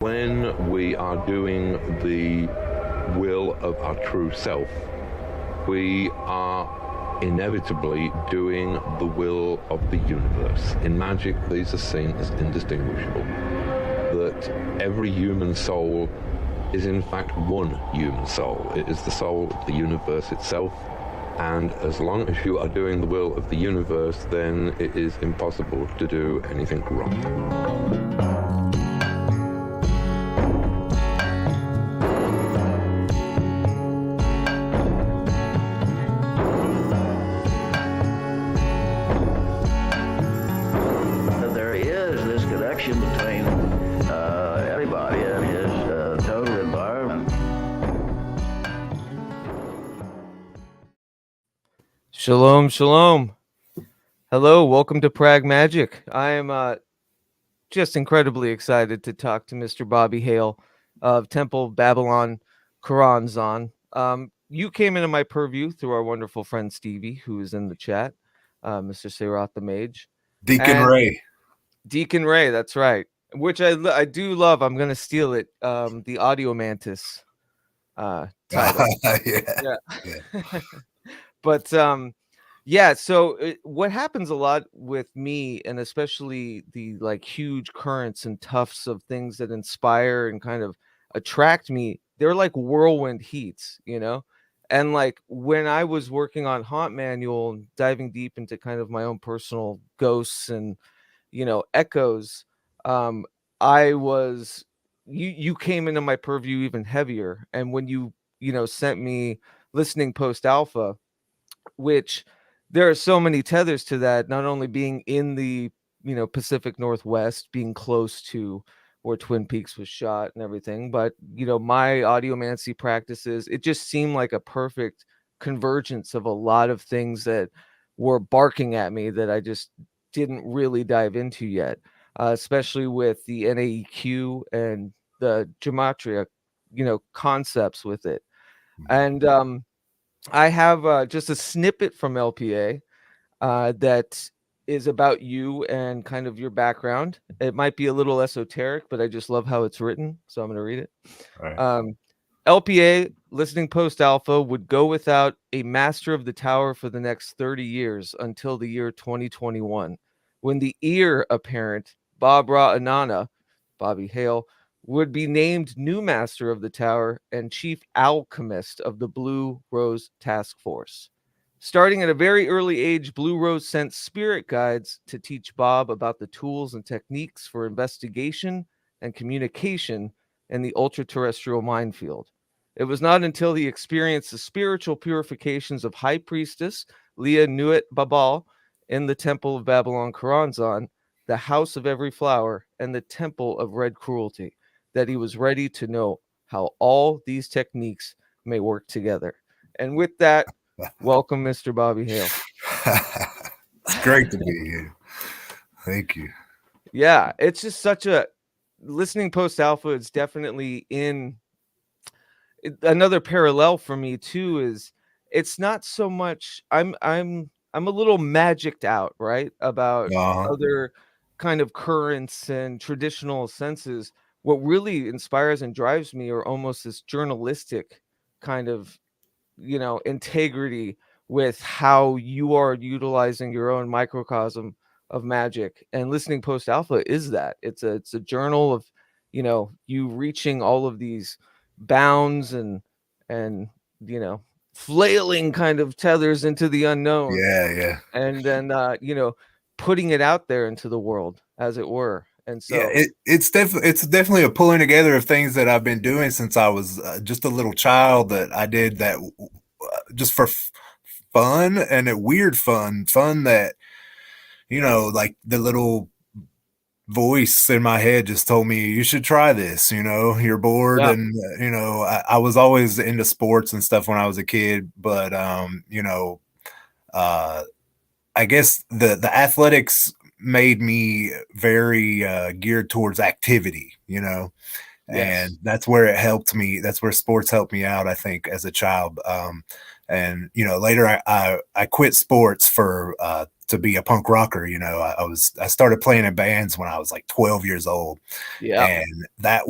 when we are doing the will of our true self, we are inevitably doing the will of the universe. In magic, these are seen as indistinguishable. That every human soul is in fact one human soul. It is the soul of the universe itself. And as long as you are doing the will of the universe, then it is impossible to do anything wrong. Shalom, shalom. Hello, welcome to Pragmagick. I am just incredibly excited to talk to Mr. Bobby Hale of Temple Babalon Choronzon. You came into my purview through our wonderful friend Stevie, who is in the chat, Mr. Seyrath the Mage. Deacon Ray. Deacon Ray, that's right. Which I do love. I'm going to steal it. The Audiomantis title. Yeah. But yeah, so what happens a lot with me, and especially the like huge currents and tufts of things that inspire and kind of attract me, they're like whirlwind heats, you know? And like when I was working on Haunt Manual and diving deep into kind of my own personal ghosts and, you know, echoes, I was you came into my purview even heavier. And when you sent me Listening Post Alpha, which there are so many tethers to that, not only being in the Pacific Northwest, being close to where Twin Peaks was shot and everything, but my audiomancy practices, it just seemed like a perfect convergence of a lot of things that were barking at me that I just didn't really dive into yet, especially with the NAEQ and the Gematria concepts with it. And I have just a snippet from LPA that is about you and kind of your background. It might be a little esoteric, but I just love how it's written, so I'm going to read it. Right. LPA, Listening Post Alpha, would go without a master of the tower for the next 30 years until the year 2021, when the heir apparent Bob Ra Anana, Bobby Hale, would be named new master of the tower and chief alchemist of the Blue Rose Task Force. Starting at a very early age, Blue Rose sent spirit guides to teach Bob about the tools and techniques for investigation and communication in the ultra-terrestrial minefield. It was not until he experienced the spiritual purifications of High Priestess Leah Nuit Babal in the Temple of Babalon Choronzon, the House of Every Flower, and the Temple of Red Cruelty, that he was ready to know how all these techniques may work together. And with that, welcome, Mr. Bobby Hale. It's great to be here. Thank you. Yeah, it's just such a Listening Post Alpha is definitely in another parallel for me too. Is it's not so much I'm a little magicked out, right, about other kind of currents and traditional senses. What really inspires and drives me are almost this journalistic kind of integrity with how you are utilizing your own microcosm of magic. And Listening Post Alpha is that. It's a journal of you reaching all of these bounds and flailing kind of tethers into the unknown. Yeah. And then putting it out there into the world, as it were. And so yeah, it's definitely a pulling together of things that I've been doing since I was just a little child, that I did that just for fun, and a weird fun that like the little voice in my head just told me, you should try this, you're bored. Yeah. And I was always into sports and stuff when I was a kid, but I guess the athletics made me very geared towards activity, Yes. and that's where it helped me. That's where sports helped me out, I think, as a child. And later I quit sports for to be a punk rocker. You know, I started playing in bands when I was like 12 years old. Yeah. And that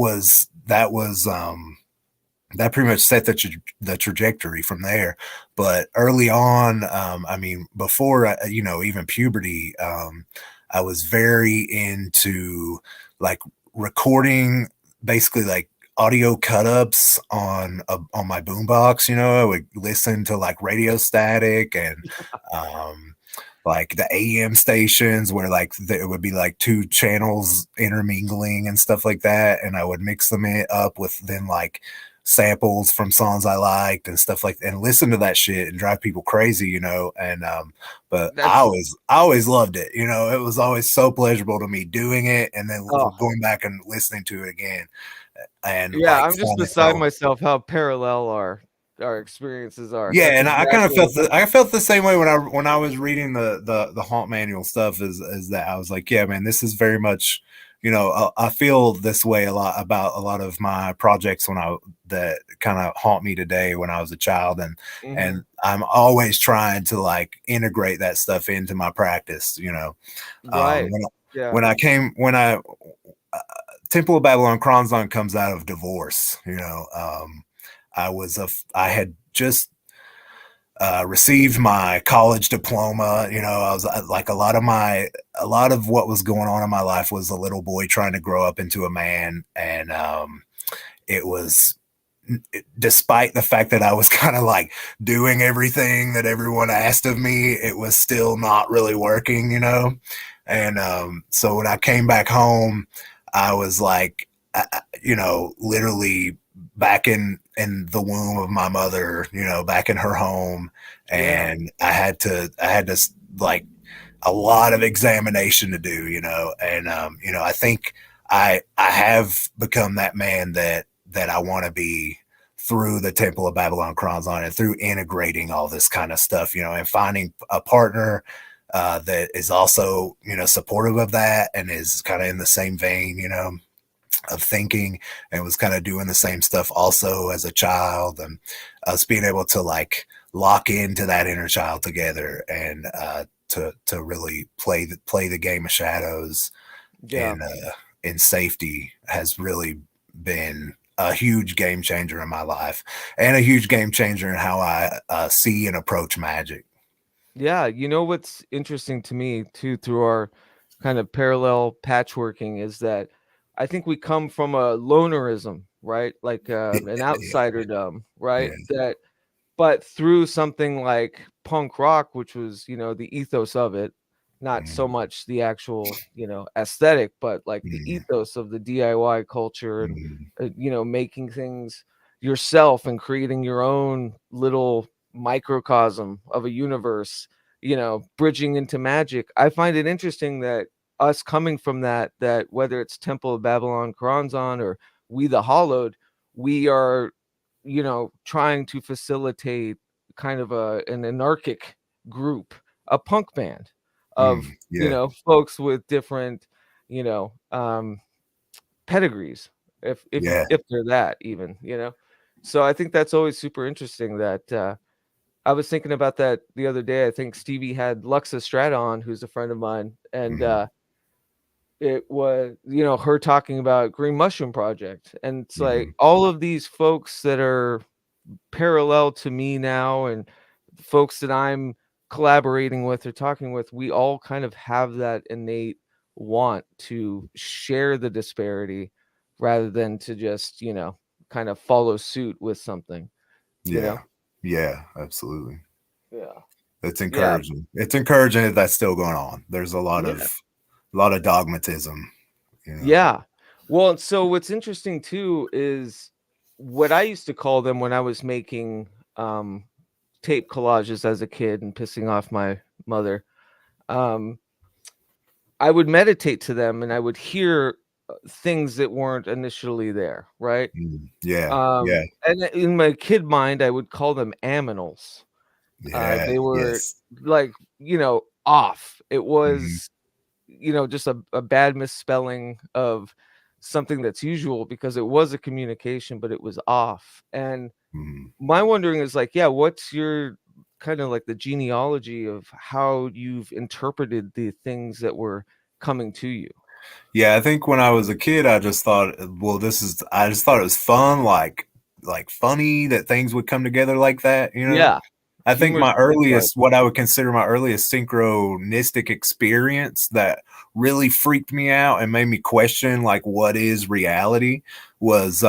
pretty much set the trajectory from there. But early on, I mean, before, you know, even puberty, I was very into like recording basically like audio cut-ups on my boombox. You know, I would listen to like radio static and like the AM stations where like there would be like two channels intermingling and stuff like that, and I would mix them up with then like samples from songs I liked and stuff like that, and listen to that shit and drive people crazy, you know. And but I always loved it, you know. It was always so pleasurable to me doing it and then going back and listening to it again. And yeah, I'm just beside myself how parallel our experiences are. Yeah, and I kind of felt the same way when I was reading the Haunt Manual stuff. Is that I was like, yeah, man, this is very much, you know, I feel this way a lot about a lot of my projects that kind of haunt me today when I was a child, and I'm always trying to like integrate that stuff into my practice, you know. Right. When Temple of Babalon Choronzon comes out of divorce, you know. I had just received my college diploma. You know, I was like a lot of what was going on in my life was a little boy trying to grow up into a man. And it was, despite the fact that I was kind of like doing everything that everyone asked of me, it was still not really working, you know? And so when I came back home, I was like, you know, literally back in the womb of my mother, you know, back in her home. And I had to like a lot of examination to do, you know. And you know, I think I have become that man that I want to be through the Temple of Babalon Choronzon and through integrating all this kind of stuff, you know, and finding a partner that is also, you know, supportive of that and is kind of in the same vein, you know, of thinking, and was kind of doing the same stuff also as a child, and us being able to like lock into that inner child together and to really play the game of shadows in safety has really been a huge game changer in my life, and a huge game changer in how I see and approach magic. Yeah, you know what's interesting to me too, through our kind of parallel patchworking, is that I think we come from a lonerism, right? Like an outsiderdom, right? But through something like punk rock, which was, you know, the ethos of it, not so much the actual, you know, aesthetic, but like the ethos of the DIY culture and, you know, making things yourself and creating your own little microcosm of a universe, you know, bridging into magic. I find it interesting that us coming from that whether it's Temple of Babalon Choronzon or We the Hollowed, we are, you know, trying to facilitate kind of an anarchic group, a punk band of, you know, folks with different, you know, pedigrees, if they're that even, you know. So I think that's always super interesting. That I was thinking about that the other day. I think Stevie had Luxa Strata on, who's a friend of mine, and it was, you know, her talking about Green Mushroom Project, and it's like all of these folks that are parallel to me now, and folks that I'm collaborating with or talking with, we all kind of have that innate want to share the disparity rather than to just, you know, kind of follow suit with something. You know? Yeah, absolutely. Yeah. It's encouraging. It's encouraging that that's still going on. There's a lot of dogmatism. You know? Yeah. Well, so what's interesting too is what I used to call them when I was making tape collages as a kid and pissing off my mother. I would meditate to them and I would hear things that weren't initially there, right? And in my kid mind, I would call them aminals. They were like, you know, off. It was, you know, just a bad misspelling of something that's usual, because it was a communication, but it was off. And my wondering is like, yeah, what's your kind of like the genealogy of how you've interpreted the things that were coming to you. Yeah, I think when I was a kid, I just thought, well, I just thought it was fun, like funny that things would come together like that, you know? Yeah. I think Humor's a big part. what I would consider my earliest synchronistic experience that really freaked me out and made me question like what is reality was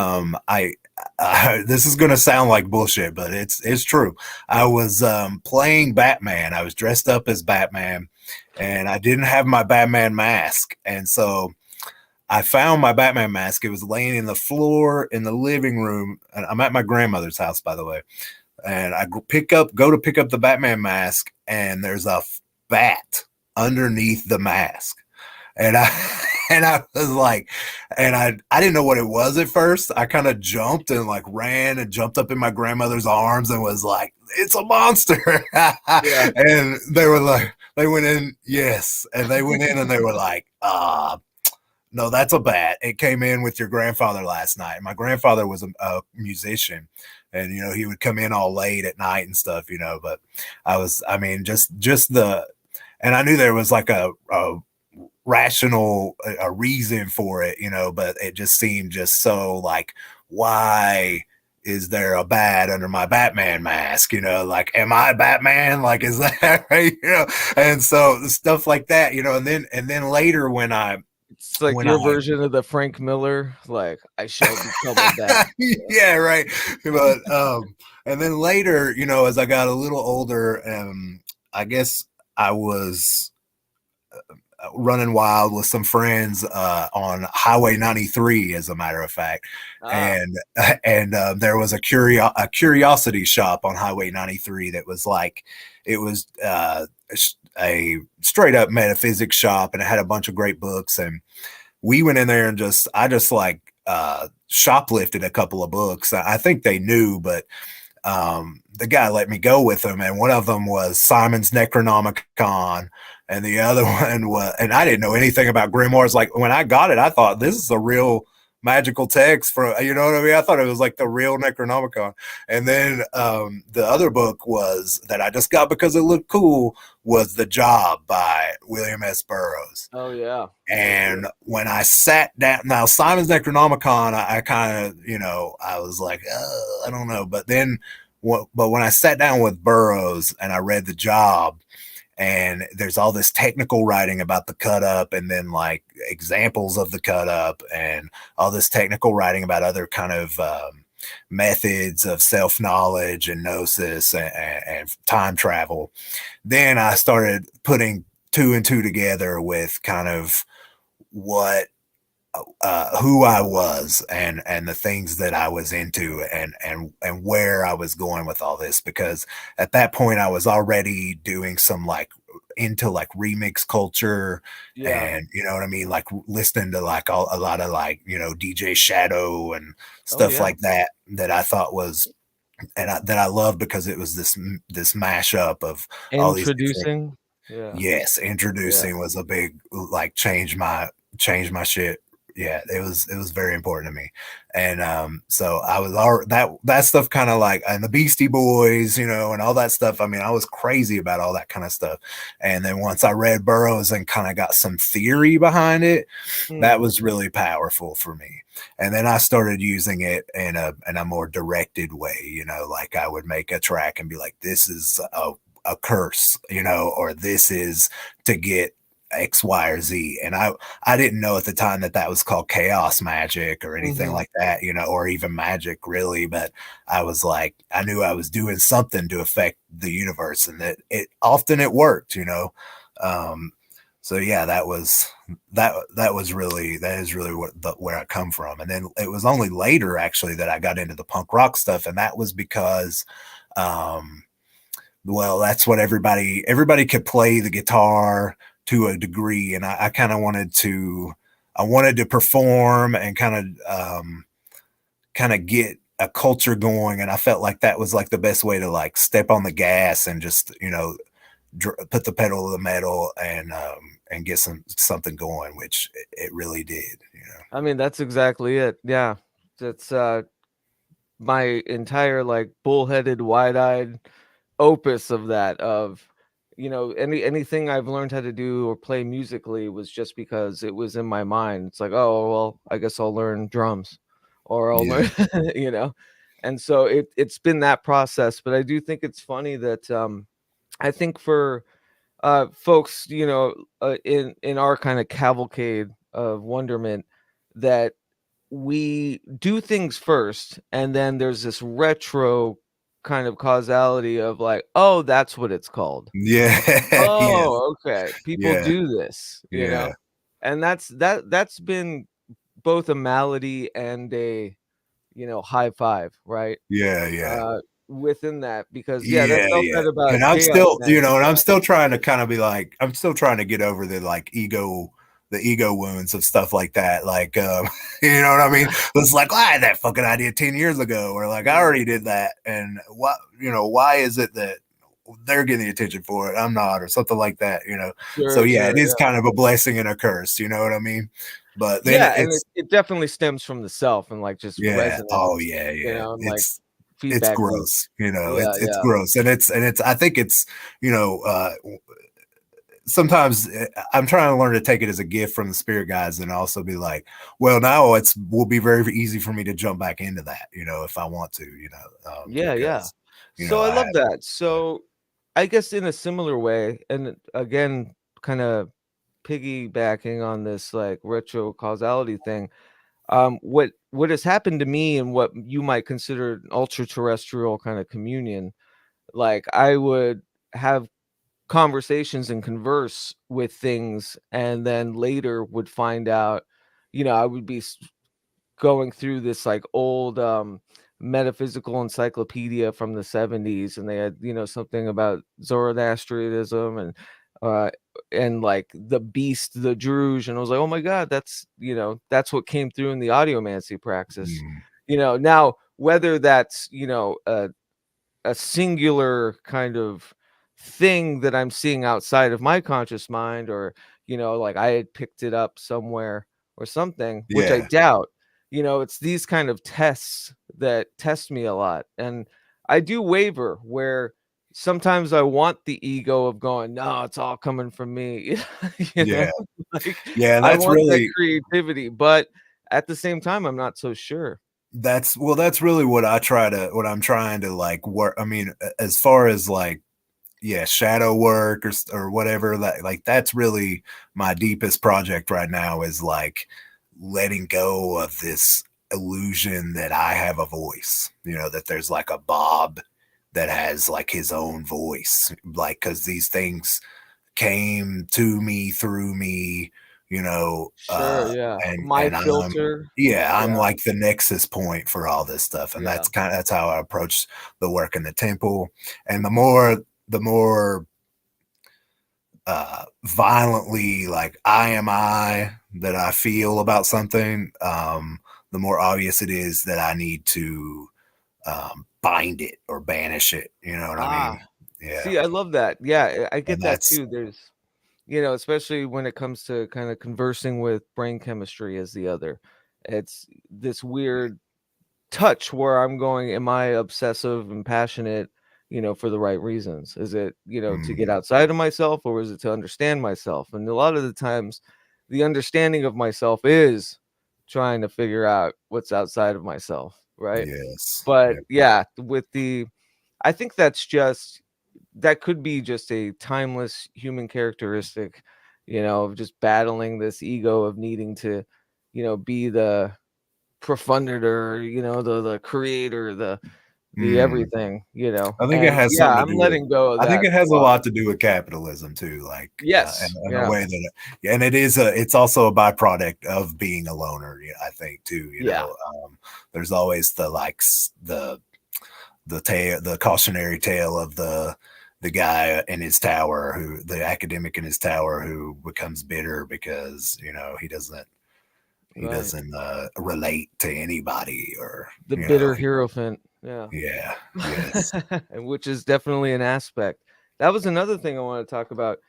this is gonna sound like bullshit, but it's true. I was playing Batman. I was dressed up as Batman, and I didn't have my Batman mask, and so I found my Batman mask. It was laying in the floor in the living room, and I'm at my grandmother's house, by the way. And I go to pick up the Batman mask, and there's a bat underneath the mask. And I and I was like, and I didn't know what it was at first. I kind of jumped and like ran and jumped up in my grandmother's arms and was like, it's a monster. Yeah. And they were like, they went in, yes. And they went in and they were like, no, that's a bat. It came in with your grandfather last night. My grandfather was a musician, and you know he would come in all late at night and stuff. You know, but I mean, just and I knew there was like a rational a reason for it, you know, but it just seemed just so like, why is there a bat under my Batman mask? You know, like, am I Batman? Like, is that right? You know, and so stuff like that, you know, and then later when it's like your version of the Frank Miller, like, I shall become a bat. Yeah, right. But and then later, you know, as I got a little older, I guess I was running wild with some friends on Highway 93, as a matter of fact. And there was a curiosity shop on Highway 93 that was like, it was a straight up metaphysics shop, and it had a bunch of great books. And we went in there and I just like shoplifted a couple of books. I think they knew, but the guy let me go with them, and one of them was Simon's Necronomicon, and the other one was, and I didn't know anything about grimoires. Like when I got it, I thought this is a real magical text for, you know what I mean? I thought it was like the real Necronomicon. And then the other book was that I just got because it looked cool was The Job by William S. Burroughs. Oh yeah. And when I sat down, now Simon's Necronomicon, I kind of, you know, I was like, I don't know. But then, but when I sat down with Burroughs and I read The Job, and there's all this technical writing about the cut up, and then like examples of the cut up, and all this technical writing about other kind of methods of self-knowledge and gnosis and time travel. Then I started putting two and two together with kind of what who I was and the things that I was into and where I was going with all this, because at that point I was already doing some like into like remix culture. Yeah. And you know what I mean, like listening to like a lot of like, you know, DJ Shadow and stuff like that I thought was, and that I loved because it was this mashup of all these introducing. Yes, introducing was a big like change my shit. Yeah, it was very important to me. And so I was all that stuff kind of like, and the Beastie Boys, you know, and all that stuff. I mean, I was crazy about all that kind of stuff. And then once I read Burroughs and kind of got some theory behind it, that was really powerful for me. And then I started using it in a more directed way, you know, like I would make a track and be like, this is a curse, you know, or this is to get X, Y, or Z. And I didn't know at the time that was called chaos magic or anything like that, you know, or even magic really. But I was like, I knew I was doing something to affect the universe, and that it worked, you know. So yeah, that is really where I come from. And then it was only later actually that I got into the punk rock stuff, and that was because well, that's what everybody could play the guitar to a degree, and I kind of wanted to perform and kind of get a culture going, and I felt like that was like the best way to like step on the gas and just, you know, put the pedal to the metal and get something going, which it really did, you know. I mean, that's exactly it. Yeah, that's my entire like bullheaded, wide-eyed opus of that, of, you know, anything I've learned how to do or play musically was just because it was in my mind. It's like, oh well, I guess I'll learn drums, or I'll Yeah. learn, you know. And so it's been that process. But I do think it's funny that I think for folks, you know, in our kind of cavalcade of wonderment, that we do things first, and then there's this retro kind of causality of like, oh, that's what it's called. Yeah. Yeah. Oh, okay. People Yeah. do this, you Yeah. know, and that's been both a malady and a, you know, high five, right? Yeah. Yeah. Within that, because yeah, that Yeah, felt yeah. that about And I'm chaos still, you know, and I'm magic. still trying to kind of be like, I'm still trying to get over the like the ego wounds of stuff like that. Like, you know what I mean? It's like, I had that fucking idea 10 years ago, or like, I already did that. And what, you know, why is it that they're getting the attention for it? I'm not, or something like that, you know? So Sure, yeah, it sure, is yeah. kind of a blessing and a curse, you know what I mean? But then Yeah, and it's, it definitely stems from the self and like just yeah. Oh resonance, yeah. you Yeah. know, and like It's feedback loop. gross, you know, Yeah, it's yeah. gross. And it's, I think it's, you know, sometimes I'm trying to learn to take it as a gift from the spirit guides, and also be like, well, now it's will be very easy for me to jump back into that, you know, if I want to, you know, Yeah, yeah. because, you So know, I I love have, that. yeah. So I guess in a similar way, and again, kind of piggybacking on this like retro causality thing, what has happened to me and what you might consider an ultra-terrestrial kind of communion, like I would have conversations and converse with things, and then later would find out, you know, I would be going through this like old metaphysical encyclopedia from the 70s, and they had, you know, something about Zoroastrianism uh and like the beast, the Druge, and I was like, oh my god, that's, you know, that's what came through in the audiomancy praxis. Mm, You know, now whether that's, you know, a singular kind of thing that I'm seeing outside of my conscious mind, or, you know, like I had picked it up somewhere or something, which I yeah, doubt. You know, it's these kind of tests that test me a lot. And I do waver where sometimes I want the ego of going, no, it's all coming from me. You know, yeah, like yeah. And I that's want that really, creativity, but at the same time, I'm not so sure. that's really what what I'm trying to like work. I mean, as far as like, yeah, shadow work or whatever, like that's really my deepest project right now, is like letting go of this illusion that I have a voice, you know, that there's like a Bob that has like his own voice, like, because these things came to me through me, you know, Sure, yeah. My and I'm, filter. yeah, I'm Yeah, like the nexus point for all this stuff. And yeah. that's how I approach the work in the temple. And the more violently like I that I feel about something, the more obvious it is that I need to bind it or banish it, you know what I Ah, mean? Yeah. see, I love that. Yeah, I And get that that's, too. There's, you know, especially when it comes to kind of conversing with brain chemistry as the other. It's this weird touch where I'm going, am I obsessive and passionate, you know, for the right reasons? Is it, you know, to get mm, outside of myself, or is it to understand myself? And a lot of the times, the understanding of myself is trying to figure out what's outside of myself, right? yes. But Yeah. yeah, with the, I think that's just, that could be just a timeless human characteristic, you know, of just battling this ego of needing to, you know, be the profunditor, you know, the creator, the Mm. everything, you know. I think it And has yeah, something to I'm do with, letting go of I think that it a has a lot. lot to do with capitalism too, like, Yes, in a yeah, way that, yeah, and it is it's also a byproduct of being a loner, yeah, I think too, you yeah, know. There's always the like the cautionary tale of the guy in his tower, who the academic in his tower, who becomes bitter because, you know, he right. doesn't relate to anybody, or, The you know, bitter hierophant, yeah. yeah, yes. And which is definitely an aspect. That was another thing I want to talk about.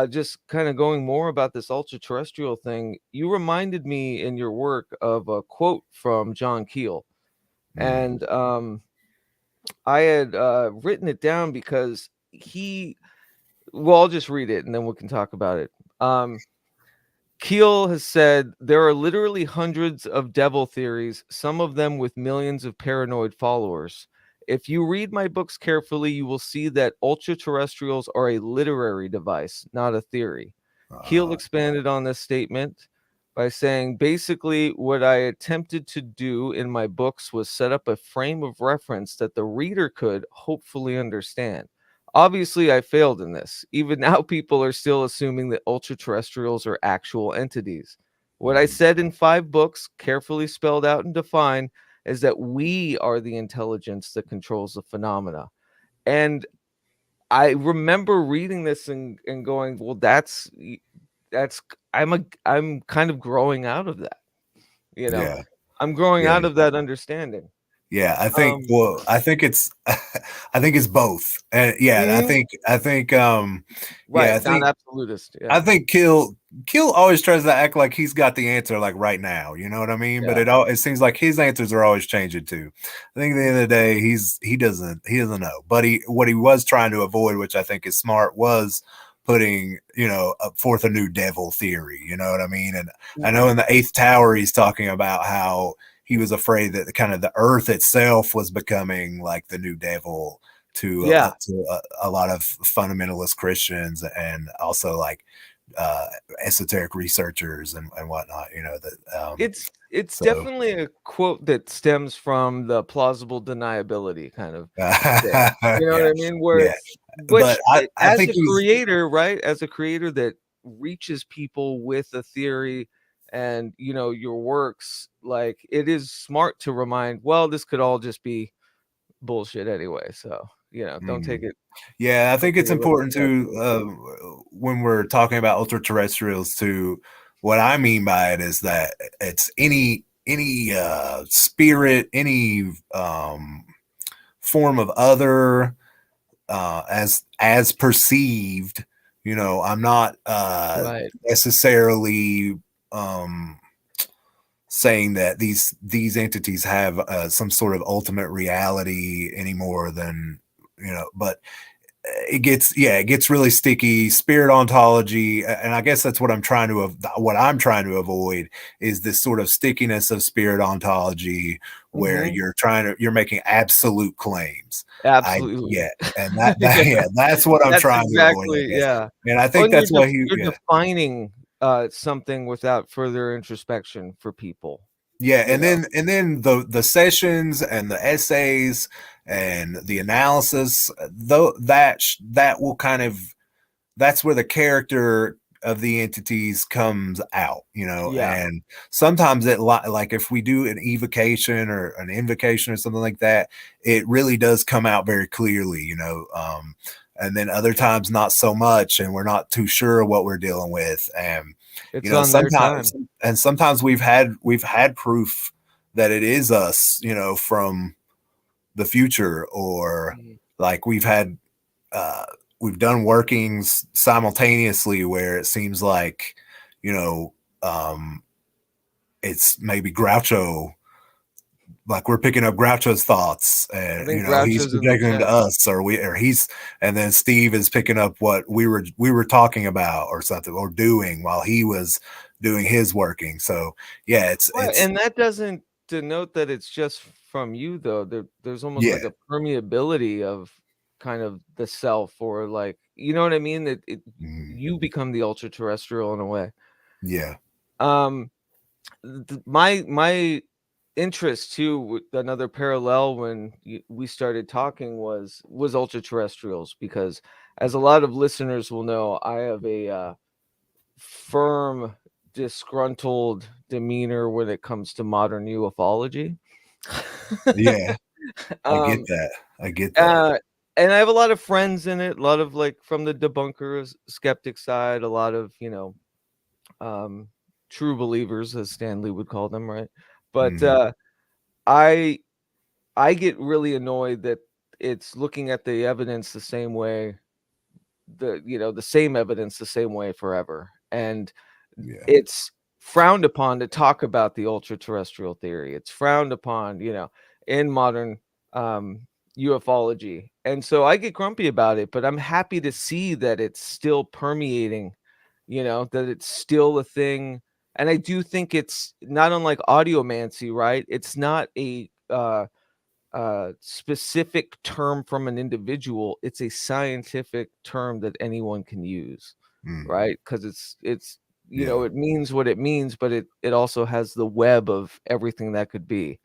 Just kind of going more about this ultra terrestrial thing. You reminded me in your work of a quote from John Keel. Mm, And I had written it down because I'll just read it and then we can talk about it. Keel has said there are literally hundreds of devil theories, some of them with millions of paranoid followers. If you read my books carefully, you will see that ultra-terrestrials are a literary device, not a theory. Keel expanded on this statement by saying, basically, what I attempted to do in my books was set up a frame of reference that the reader could hopefully understand. Obviously, I failed in this. Even now, people are still assuming that ultra-terrestrials are actual entities. What I said in 5 books, carefully spelled out and defined, is that we are the intelligence that controls the phenomena. And I remember reading this and going, well, I'm kind of growing out of that. Yeah. I'm growing Yeah. out of that understanding. Yeah, I think I think it's both. And I think right, I not think absolutist. Yeah. I think Kill always tries to act like he's got the answer like right now, you know what I mean? But it seems like his answers are always changing too. I think at the end of the day he doesn't know. But what he was trying to avoid, which I think is smart, was putting, forth a new devil theory, you know what I mean? And I know in the 8th Tower he's talking about how he was afraid that the earth itself was becoming like the new devil to a lot of fundamentalist Christians and also like esoteric researchers and whatnot. It's definitely a quote that stems from the plausible deniability kind of thing. You know what I mean? Which I think as a creator, right? As a creator that reaches people with a theory and your works, like it is smart to remind, well, this could all just be bullshit anyway. So, don't take it. Yeah, I think it's important to when we're talking about ultra-terrestrials to what I mean by it is that it's any spirit, any form of other as perceived. I'm not necessarily saying that these entities have some sort of ultimate reality any more than but it gets really sticky. Spirit ontology, and I guess that's what I'm trying to avoid is this sort of stickiness of spirit ontology where you're making absolute claims. Absolutely. And that's what I'm trying to avoid. Yeah. And I think that's why you're defining something without further introspection for people. Yeah, and then the sessions and the essays and the analysis, though that will that's where the character of the entities comes out, and sometimes like if we do an evocation or an invocation or something like that, it really does come out very clearly, and then other times not so much, and we're not too sure what we're dealing with, and it's on sometimes their time. And sometimes we've had proof that it is us, from the future, or like we've done workings simultaneously where it seems like, it's maybe Groucho, like we're picking up Groucho's thoughts and he's projecting them to us, and then Steve is picking up what we were talking about or something or doing while he was doing his working. So and that doesn't denote that it's just from you though. There's almost like a permeability of kind of the self, or like, you know what I mean, that you become the ultra-terrestrial in a way. My interest too, with another parallel when we started talking was ultra-terrestrials, because as a lot of listeners will know, I have a firm disgruntled demeanor when it comes to modern ufology. I get that. And I have a lot of friends in it, a lot of like from the debunkers, skeptic side, a lot of true believers, as Stanley would call them, right? But I get really annoyed that it's looking at the evidence the same way, the same evidence the same way forever, and it's frowned upon to talk about the ultra-terrestrial theory. It's frowned upon, in modern ufology. And so I get grumpy about it, but I'm happy to see that it's still permeating, that it's still a thing. And I do think it's not unlike audiomancy, right? It's not a specific term from an individual. It's a scientific term that anyone can use, right? Because it's it means what it means, but it also has the web of everything that could be.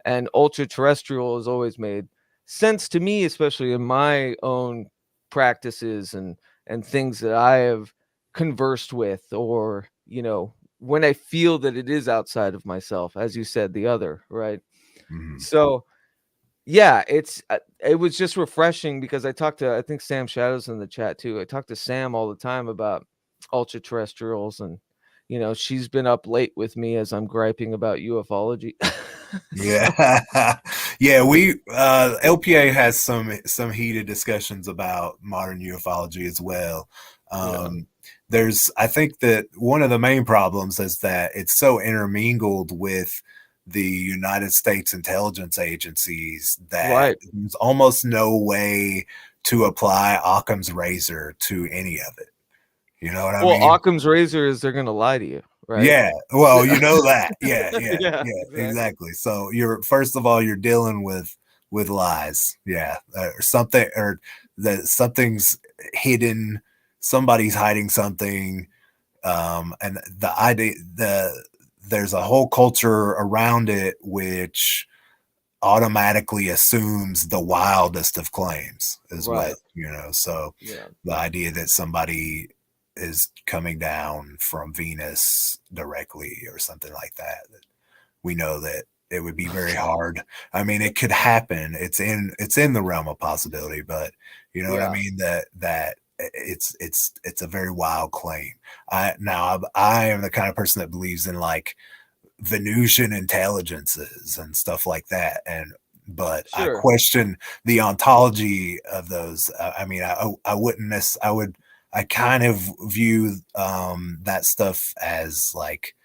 And ultra-terrestrial has always made sense to me, especially in my own practices and things that I have conversed with, or when I feel that it is outside of myself, as you said, the other, right? So yeah, it was just refreshing, because I think Sam Shadow's in the chat too. I talk to Sam all the time about ultra-terrestrials, and she's been up late with me as I'm griping about ufology. Yeah. Yeah, we LPA has some heated discussions about modern ufology as well. I think that one of the main problems is that it's so intermingled with the United States intelligence agencies that there's almost no way to apply Occam's razor to any of it. You know what I mean? Well, Occam's razor is they're going to lie to you, right? Yeah. Well, you know that. Yeah, exactly. So first of all, you're dealing with lies. Yeah. Or something, or that something's hidden. Somebody's hiding something. And the idea, there's a whole culture around it which automatically assumes the wildest of claims is what, so the idea that somebody is coming down from Venus directly or something like that, we know that it would be very hard. I mean, it could happen. It's in the realm of possibility, but you know what I mean? That it's a very wild claim. I am the kind of person that believes in like Venusian intelligences and stuff like that. But I question the ontology of those. I mean, I kind of view that stuff as like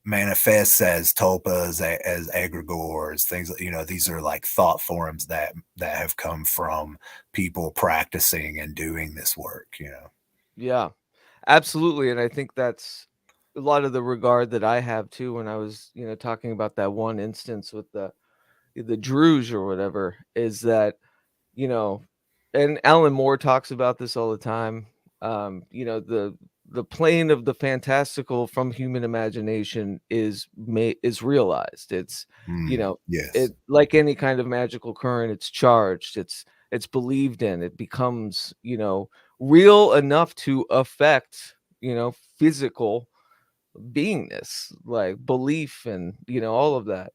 manifests as tulpas, as egregores, things. These are like thought forms that have come from people practicing and doing this work. Yeah, absolutely. And I think that's a lot of the regard that I have too, when I was talking about that one instance with the Druze or whatever, is that and Alan Moore talks about this all the time. The plane of the fantastical from human imagination is realized. It's it, like any kind of magical current, it's charged, it's believed in, it becomes real enough to affect physical beingness, like belief and all of that.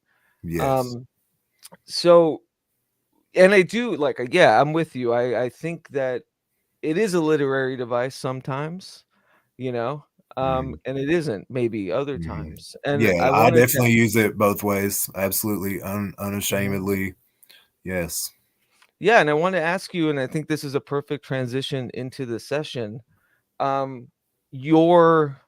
So, and I do I'm with you. I think that it is a literary device sometimes, and it isn't maybe other times. And I definitely use it both ways. Absolutely. Unashamedly. Yes. Yeah. And I want to ask you, and I think this is a perfect transition into the session. Your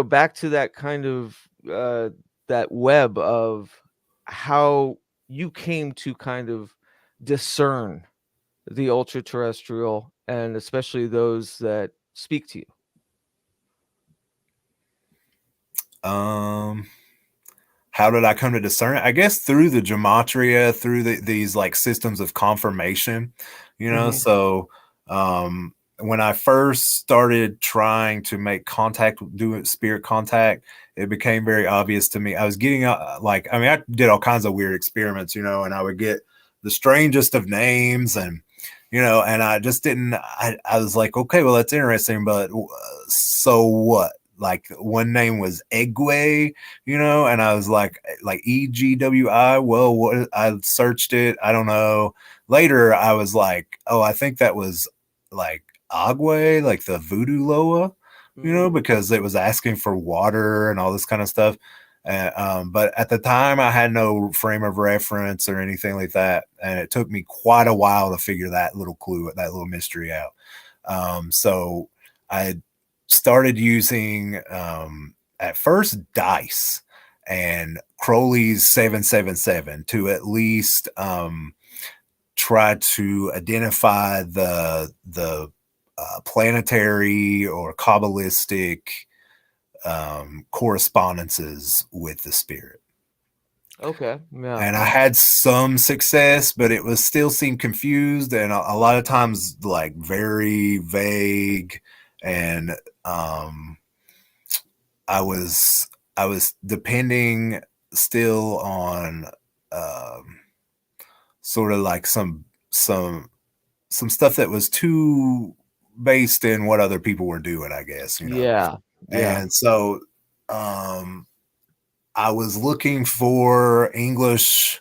back to that kind of that web of how you came to kind of discern the ultra-terrestrial, and especially those that speak to you. How did I come to discern it? I guess through the gematria, through these like systems of confirmation, So when I first started trying to make contact, do spirit contact, it became very obvious to me. I was getting I did all kinds of weird experiments, and I would get the strangest of names, and and I just didn't. I was like, okay, well, that's interesting, but so what? Like one name was Egway, and I was like EGWI. Well, what? I searched it. I don't know. Later, I was like, oh, I think that was like Agwe, like the voodoo Loa, because it was asking for water and all this kind of stuff. But at the time, I had no frame of reference or anything like that, and it took me quite a while to figure that little clue, that little mystery out. So I started using at first dice and Crowley's 777 to at least try to identify the planetary or Kabbalistic correspondences with the spirit. Okay. Yeah. And I had some success, but it was still seemed confused and a lot of times like very vague. And I was depending still on sort of like some stuff that was too based in what other people were doing, I guess, you know. Yeah. And so I was looking for English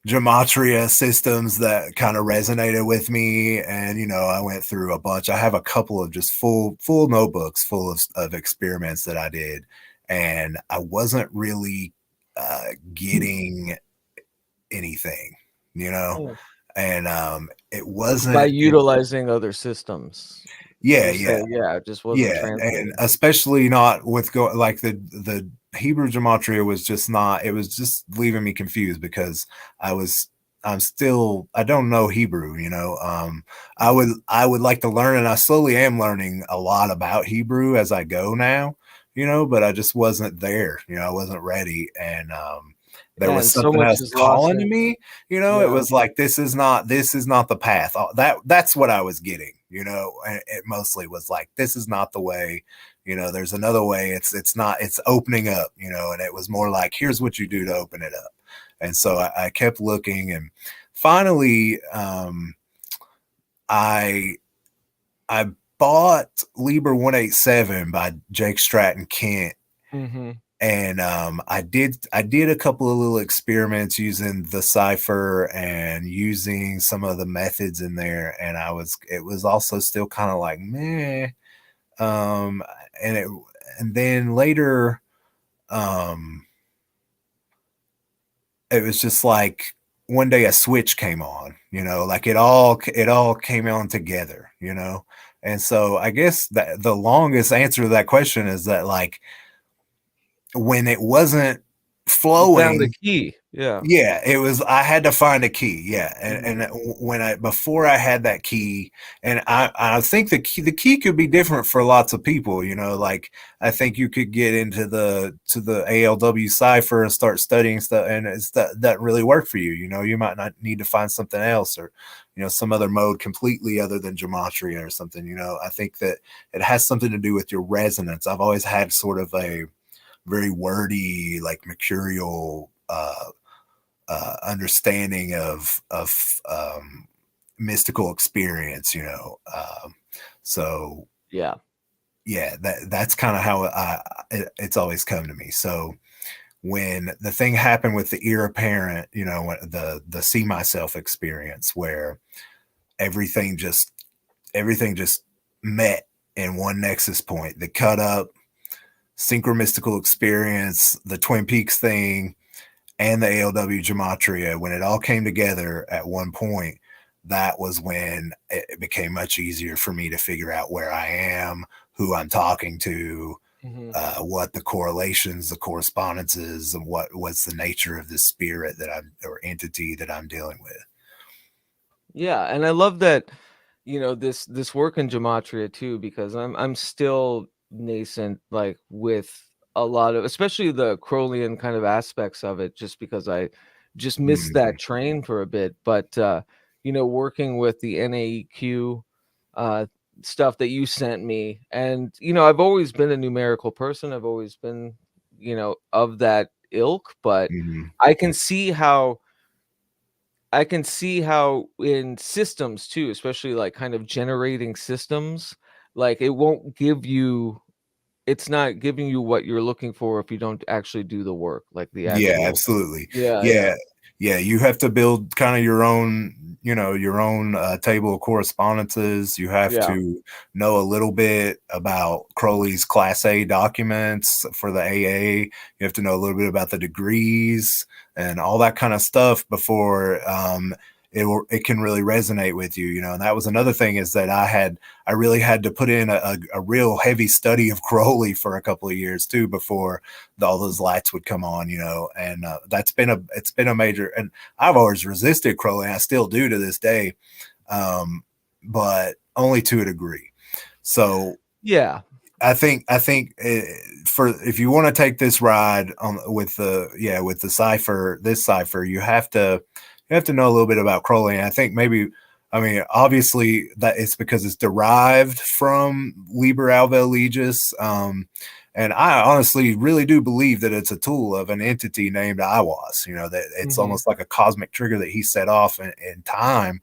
Gematria systems that kind of resonated with me. And, you know, I went through a bunch. I have a couple of just full notebooks full of experiments that I did. And I wasn't really getting anything, you know, and it wasn't by utilizing other systems. Yeah, it just wasn't translating. And especially not with like the Hebrew gematria was just not. It was just leaving me confused because I don't know Hebrew. You know, I would like to learn, and I slowly am learning a lot about Hebrew as I go now. You know, but I just wasn't there. You know, I wasn't ready, and there was something else calling to me. You know, it was like this is not the path. That's what I was getting. You know, and it mostly was like this is not the way. You know, there's another way. It's not. It's opening up. You know, and it was more like here's what you do to open it up. And so I kept looking, and finally, I bought Liber 187 by Jake Stratton Kent. Mm-hmm. And I did a couple of little experiments using the cipher and using some of the methods in there, and it was also still kind of like meh. And then later, it was just like one day a switch came on, you know, like it all came on together, you know. And so I guess that the longest answer to that question is that like when it wasn't flowing, found the key. It was. I had to find a key. Yeah, and before I had that key, and I think the key could be different for lots of people. You know, like I think you could get into the ALW Cipher and start studying stuff, and that really work for you. You know, you might not need to find something else, or you know, some other mode completely other than Gematria or something. You know, I think that it has something to do with your resonance. I've always had sort of a very wordy, like mercurial understanding of mystical experience, you know. So that's kind of how it's always come to me. So when the thing happened with the ear apparent, you know, the see myself experience where everything just met in one nexus point, the cut up synchromystical experience, the Twin Peaks thing, and the ALW Gematria, when it all came together at one point, that was when it became much easier for me to figure out where I am, who I'm talking to, what the correlations, the correspondences, and what's the nature of this spirit or entity that I'm dealing with. Yeah, and I love that, you know, this work in Gematria too, because I'm still nascent, like with a lot of, especially the Crowleyan kind of aspects of it, just because I just missed that train for a bit. But you know, working with the NAEQ stuff that you sent me, and you know, I've always been a numerical person. I've always been, you know, of that ilk, but I can see how in systems too, especially like kind of generating systems, like it's not giving you what you're looking for if you don't actually do the work, like the actual. Absolutely. Yeah. You have to build kind of your own, you know, your own table of correspondences. You have to know a little bit about Crowley's Class A documents for the AA. You have to know a little bit about the degrees and all that kind of stuff before it can really resonate with you, you know. And that was another thing, is that I really had to put in a real heavy study of Crowley for a couple of years too, before all those lights would come on, you know. And it's been a major, and I've always resisted Crowley, and I still do to this day, but only to a degree. So yeah, I think for, if you want to take this ride on with the cipher, this cipher, you have to know a little bit about Crowley. And I think maybe, I mean, obviously that it's because it's derived from Liber Alvel Legis. And I honestly really do believe that it's a tool of an entity named Iwas, you know, that it's almost like a cosmic trigger that he set off in time,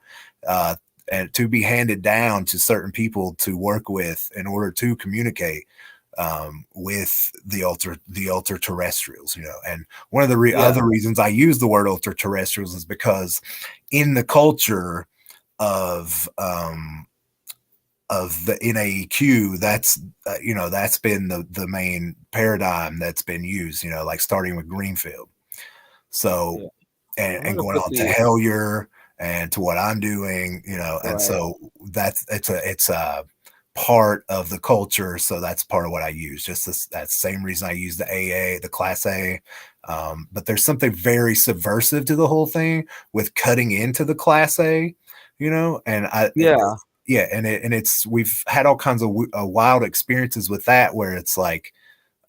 and to be handed down to certain people to work with in order to communicate with the ultra-terrestrials, you know. And one of the other reasons I use the word ultra-terrestrials is because in the culture of the NAEQ, that's you know, that's been the main paradigm that's been used, you know, like starting with Greenfield. So and going on to Hellier and to what I'm doing, you know. And so it's a part of the culture. So that's part of what I use. Just that same reason I use the AA, the Class A. But there's something very subversive to the whole thing with cutting into the Class A, you know. And we've had all kinds of wild experiences with that, where it's like,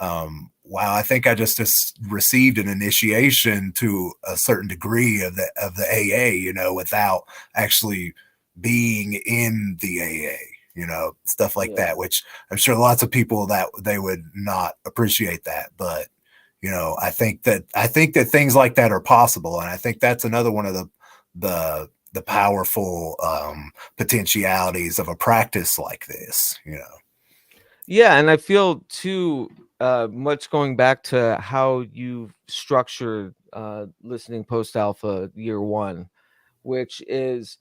wow, I think I just received an initiation to a certain degree of the AA, you know, without actually being in the AA, you know, stuff like that, which I'm sure lots of people that they would not appreciate that. But, you know, I think that things like that are possible. And I think that's another one of the powerful potentialities of a practice like this, you know. Yeah, and I feel too, much going back to how you structured listening post alpha year one, which is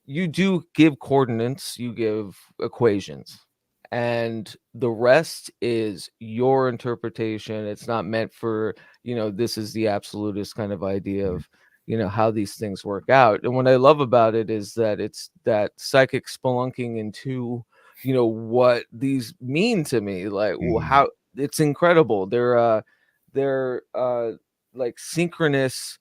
you do give coordinates, you give equations, and the rest is your interpretation. It's not meant for, you know, this is the absolutist kind of idea of, you know, how these things work out. And what I love about it is that it's that psychic spelunking into, you know, what these mean to me, like how it's incredible. They're like synchronous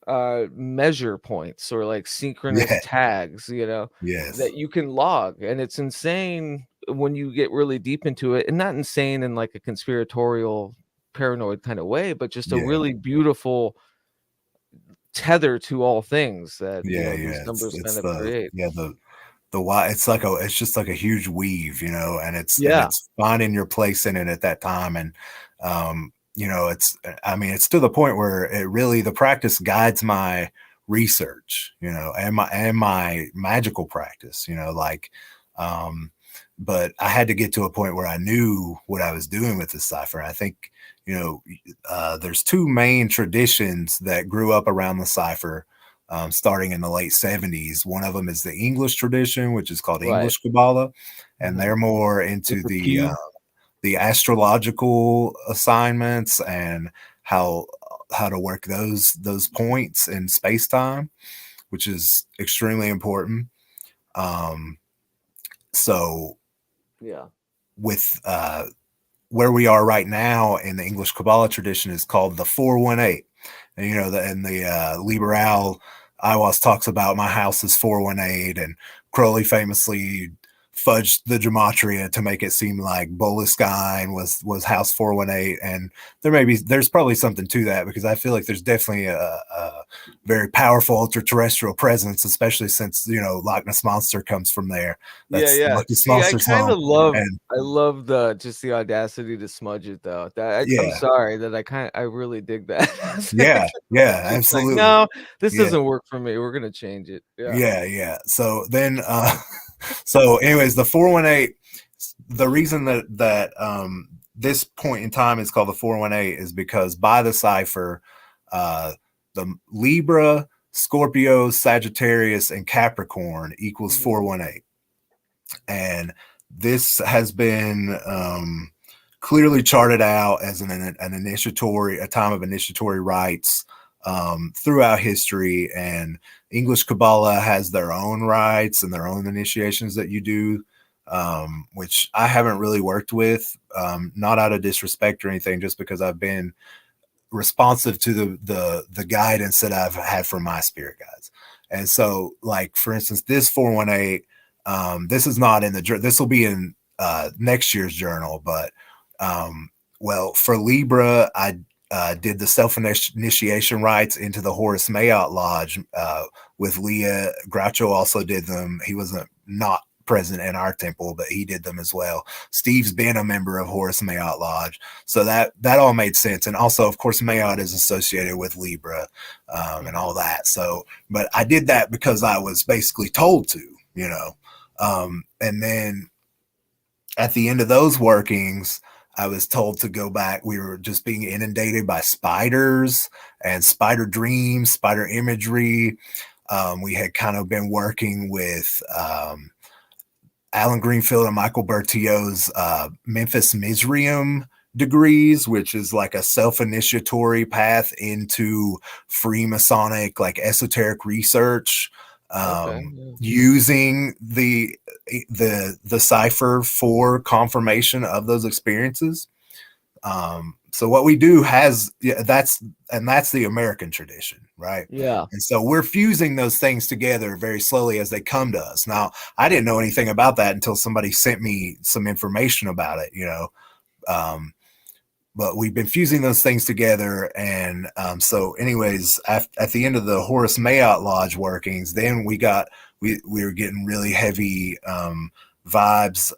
measure points, or like synchronous tags, you know, that you can log. And it's insane when you get really deep into it, and not insane in like a conspiratorial paranoid kind of way, but just a really beautiful tether to all things that, you know, these numbers kind of create. The why, it's just like a huge weave, you know. And it's finding your place in it at that time. And you know, it's to the point where it really, the practice guides my research, you know, and my magical practice, you know, like, but I had to get to a point where I knew what I was doing with the cipher. I think, you know, there's two main traditions that grew up around the cipher, starting in the late 70s. One of them is the English tradition, which is called English Kabbalah, and they're more into the astrological assignments and how to work those points in space-time, which is extremely important. So with where we are right now in the English Kabbalah tradition is called the 418. And, you know, the Liberal Iwas talks about my house is 418, and Crowley famously fudged the Gematria to make it seem like Boleskine was house 418. And there's probably something to that, because I feel like there's definitely a very powerful ultra-terrestrial presence, especially since, you know, Loch Ness Monster comes from there. That's Loch Ness Monster song. I love just the audacity to smudge it, though. I'm sorry that I really dig that. Absolutely. Like, no, this doesn't work for me. We're gonna change it. So then so anyways, the 418, the reason that this point in time is called the 418 is because by the cipher, the Libra, Scorpio, Sagittarius, and Capricorn equals 418. And this has been clearly charted out as an initiatory, a time of initiatory rites throughout history, and English Kabbalah has their own rites and their own initiations that you do, which I haven't really worked with, not out of disrespect or anything, just because I've been responsive to the guidance that I've had from my spirit guides. And so, like, for instance, this 418, this is not in the, this will be in next year's journal, but well, for Libra, I did the self-initiation rites into the Horus Mayotte Lodge with Leah. Groucho also did them. He wasn't not present in our temple, but he did them as well. Steve's been a member of Horus Mayotte Lodge, so that all made sense. And also, of course, Mayotte is associated with Libra and all that. So, but I did that because I was basically told to, you know. And then at the end of those workings, I was told to go back. We were just being inundated by spiders and spider dreams, spider imagery. We had kind of been working with Alan Greenfield and Michael Bertio's Memphis Mizraim degrees, which is like a self-initiatory path into Freemasonic, like esoteric research, using the cipher for confirmation of those experiences. So what we do has, that's the American tradition, right? Yeah. And so we're fusing those things together very slowly as they come to us. Now, I didn't know anything about that until somebody sent me some information about it, you know. But we've been fusing those things together. And so anyways, at the end of the Horus Mayotte Lodge workings, then we were getting really heavy vibes,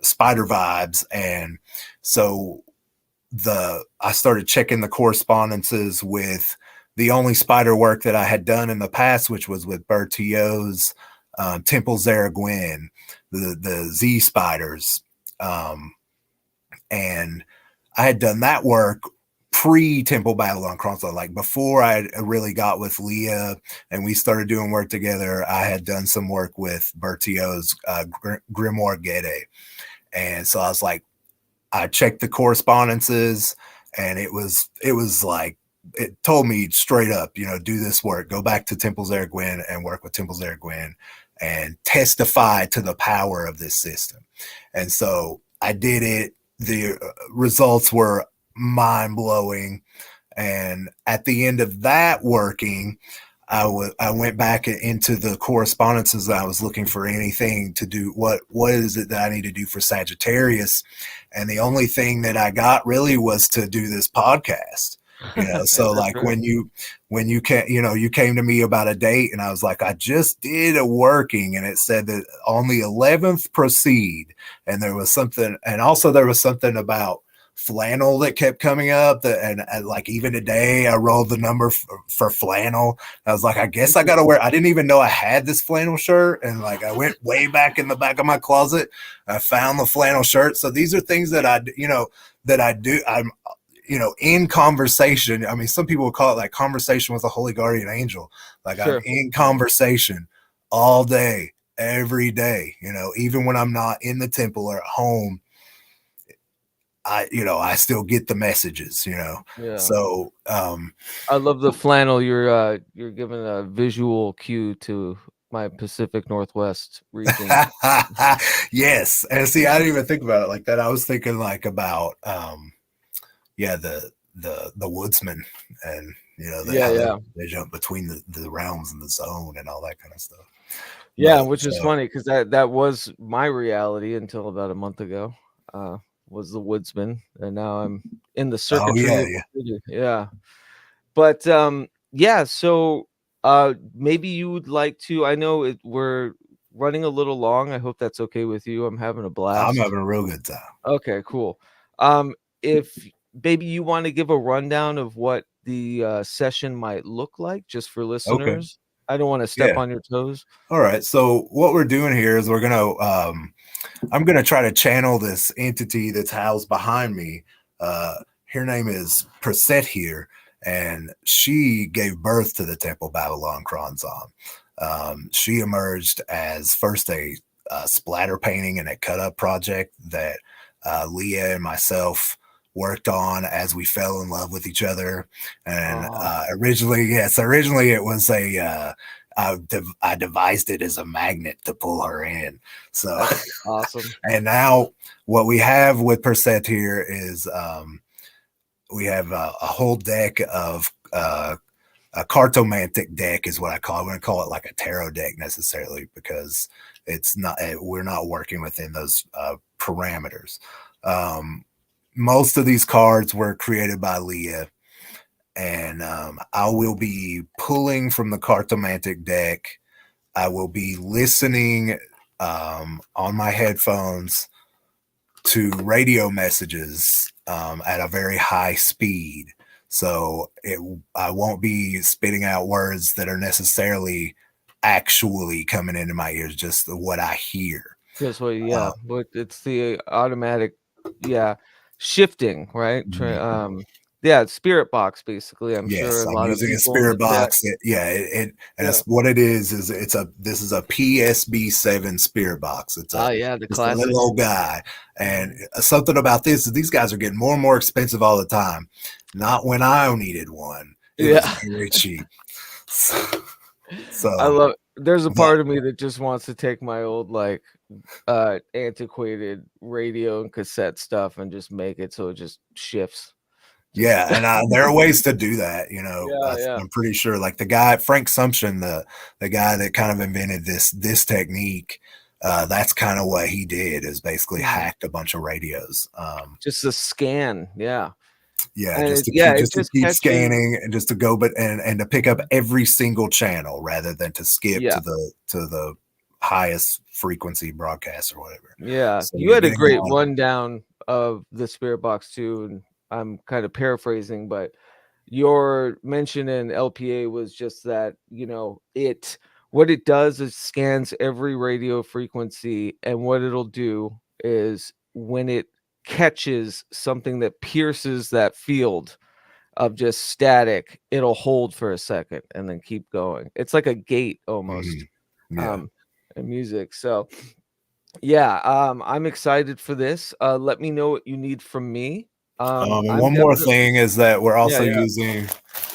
spider vibes. And so I started checking the correspondences with the only spider work that I had done in the past, which was with Bertio's Temple Zaragwin, the Z spiders. And I had done that work pre-Temple Babalon Choronzon, like before I really got with Leah and we started doing work together. I had done some work with Bertio's Grimoire Gede. And so I was like, I checked the correspondences, and it was like, it told me straight up, you know, do this work, go back to Temple Zaragwin and work with Temple Zaragwin and testify to the power of this system. And so I did it. The results were mind-blowing. And at the end of that working, I went back into the correspondences. I was looking for anything to do. What is it that I need to do for Sagittarius? And the only thing that I got really was to do this podcast. You know, so like when you you came to me about a date, and I was like, I just did a working, and it said that on the 11th proceed, and there was something, and also there was something about flannel that kept coming up, and like even today I rolled the number for flannel. I was like, I guess I gotta wear. I didn't even know I had this flannel shirt, and like I went way back in the back of my closet. I found the flannel shirt. So these are things that I do. I'm in conversation. I mean, some people would call it like conversation with a holy guardian angel. Like sure. I'm in conversation all day, every day, even when I'm not in the temple or at home, I still get the messages, Yeah. So, I love the flannel. You're giving a visual cue to my Pacific Northwest region. Yes. And see, I didn't even think about it like that. I was thinking like about, the woodsman, and they jump between the realms and the zone and all that kind of stuff. Yeah, which is funny because that was my reality until about a month ago. Was the woodsman, and now I'm in the circuitry. Oh, yeah. But so maybe you would like to. I know we're running a little long. I hope that's okay with you. I'm having a blast. I'm having a real good time. Okay, cool. If maybe you want to give a rundown of what the session might look like, just for listeners. Okay. I don't want to step on your toes. All right. So what we're doing here is we're gonna I'm gonna try to channel this entity that's housed behind me. Her name is Praset here, and she gave birth to the Temple Babalon Choronzon. She emerged as first a splatter painting and a cut up project that Leah and myself worked on as we fell in love with each other. And originally it was I devised it as a magnet to pull her in. So that's awesome. And now what we have with Perset here is we have a whole deck of a cartomantic deck is what I call it. I wouldn't call it like a tarot deck necessarily because it's not, we're not working within those parameters. Most of these cards were created by Leah, and I will be pulling from the cartomantic deck. I will be listening on my headphones to radio messages at a very high speed. So I won't be spitting out words that are necessarily actually coming into my ears, just what I hear. Just what, but it's the automatic, shifting, right? It's spirit box basically. I'm sure a lot of people using a spirit box. That's what it is. This is a PSB7 spirit box. It's the classic. A little old guy. And something about this is these guys are getting more and more expensive all the time. Not when I needed one. It was very cheap. So I love. There's a part of me that just wants to take my old antiquated radio and cassette stuff and just make it so it just shifts. And there are ways to do that, I'm pretty sure, like the guy Frank Sumption, the guy that kind of invented this technique, that's kind of what he did, is basically hacked a bunch of radios, just a scan. Just to keep scanning and just to go and to pick up every single channel rather than to skip to the highest frequency broadcast or whatever. So you had a great rundown of the spirit box too, and I'm kind of paraphrasing, but your mention in LPA was just that, what it does is scans every radio frequency, and what it'll do is when it catches something that pierces that field of just static, it'll hold for a second and then keep going. It's like a gate almost. In music. So I'm excited for this. Let me know what you need from me. And one more thing is that we're also using,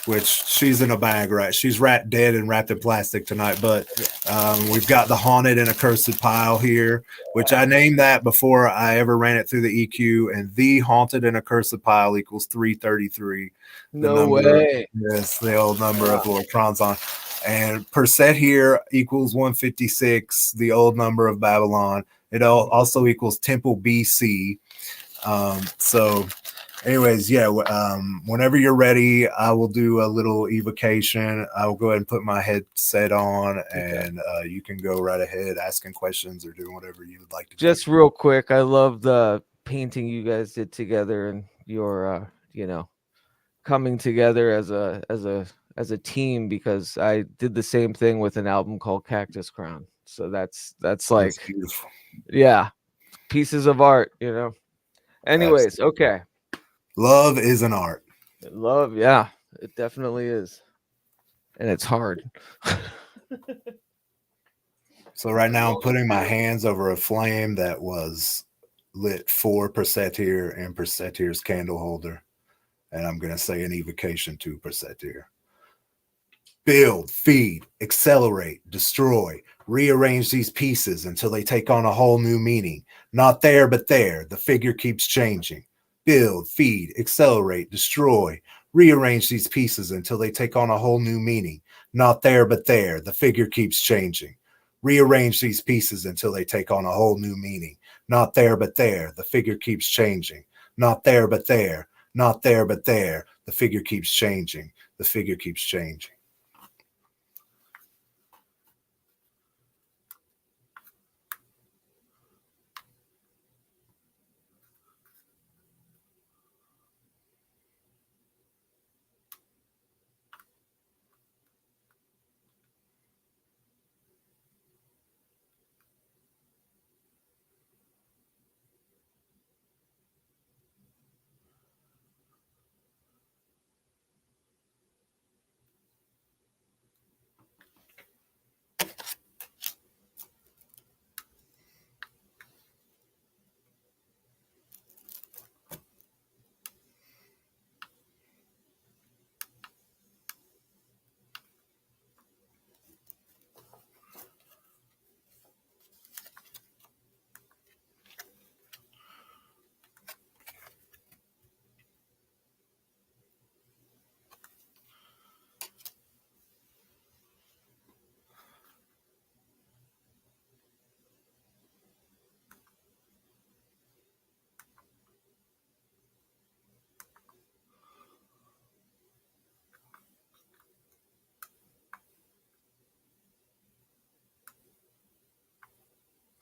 which she's in a bag, right? She's dead and wrapped in plastic tonight, but we've got the Haunted and Accursed pile here, which I named that before I ever ran it through the EQ, and the Haunted and Accursed pile equals 333. No way. Yes, the old number of Lord Choronzon. And per set here equals 156, the old number of Babylon. It also equals Temple BC. So anyways, whenever you're ready, I will do a little evocation. I will go ahead and put my headset on, and you can go right ahead asking questions or doing whatever you would like to do. Just real quick, I love the painting you guys did together and your coming together as a team, because I did the same thing with an album called Cactus Crown. So that's like beautiful. Pieces of art, Anyways, Absolutely. okay. Love is an art. Love, it definitely is. And it's hard. So right now I'm putting my hands over a flame that was lit for Persetir and Persetir's candle holder. And I'm going to say an evocation to Persetir. Build, feed, accelerate, destroy, rearrange these pieces until they take on a whole new meaning. Not there, but there. The figure keeps changing. Build, feed, accelerate, destroy, rearrange these pieces until they take on a whole new meaning. Not there, but there. The figure keeps changing. Rearrange these pieces until they take on a whole new meaning. Not there, but there. The figure keeps changing. Not there, but there. Not there, but there. The figure keeps changing. The figure keeps changing.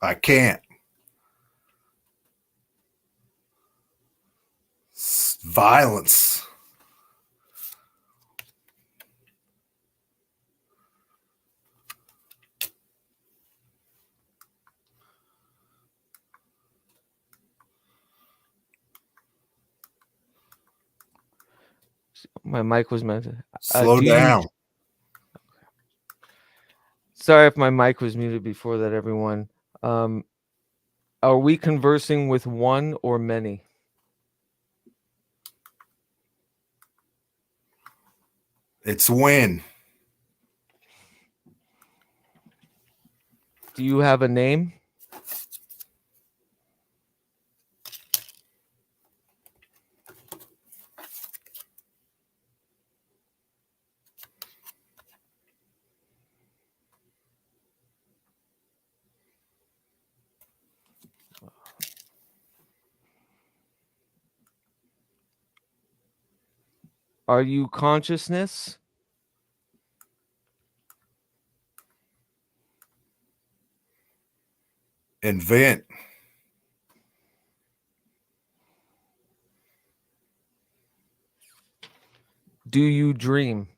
I can't. Violence. My mic was meant to. Slow down. Sorry if my mic was muted before that, everyone. Are we conversing with one or many? It's when. Do you have a name? Are you consciousness? Invent. Do you dream?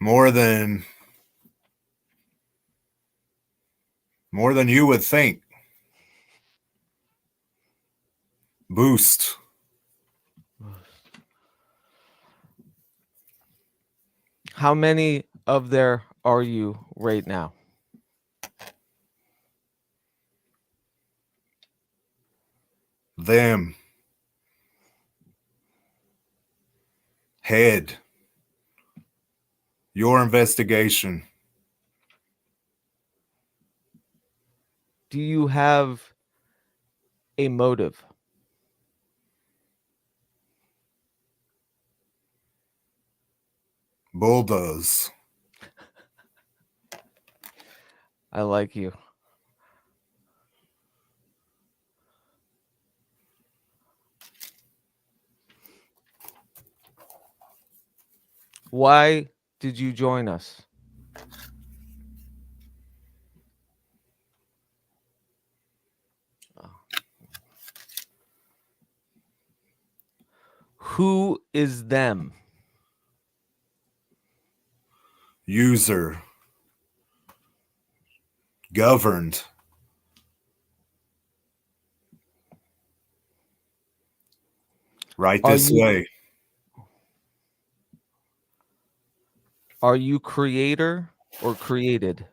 More than you would think. Boost. How many of there are you right now? Them. Head. Your investigation. Do you have a motive? Bulldoze. I like you. Why did you join us? Who is them? User. Governed. Right this way. Are you creator or created?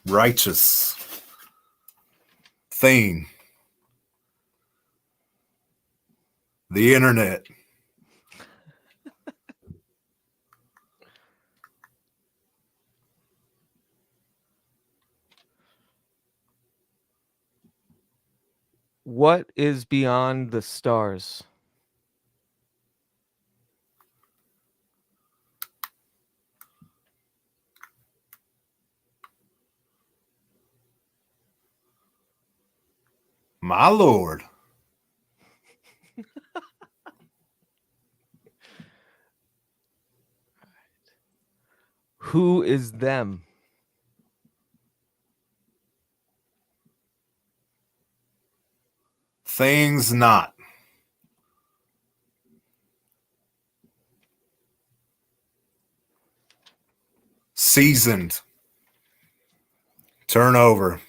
Righteous. Thing. The internet. What is beyond the stars? My lord. Who is them? Things not. Seasoned. Turnover.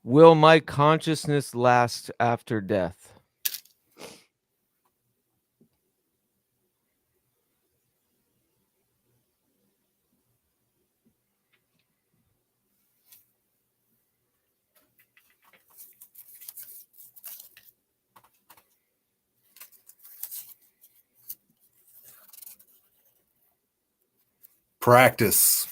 Will my consciousness last after death? Practice.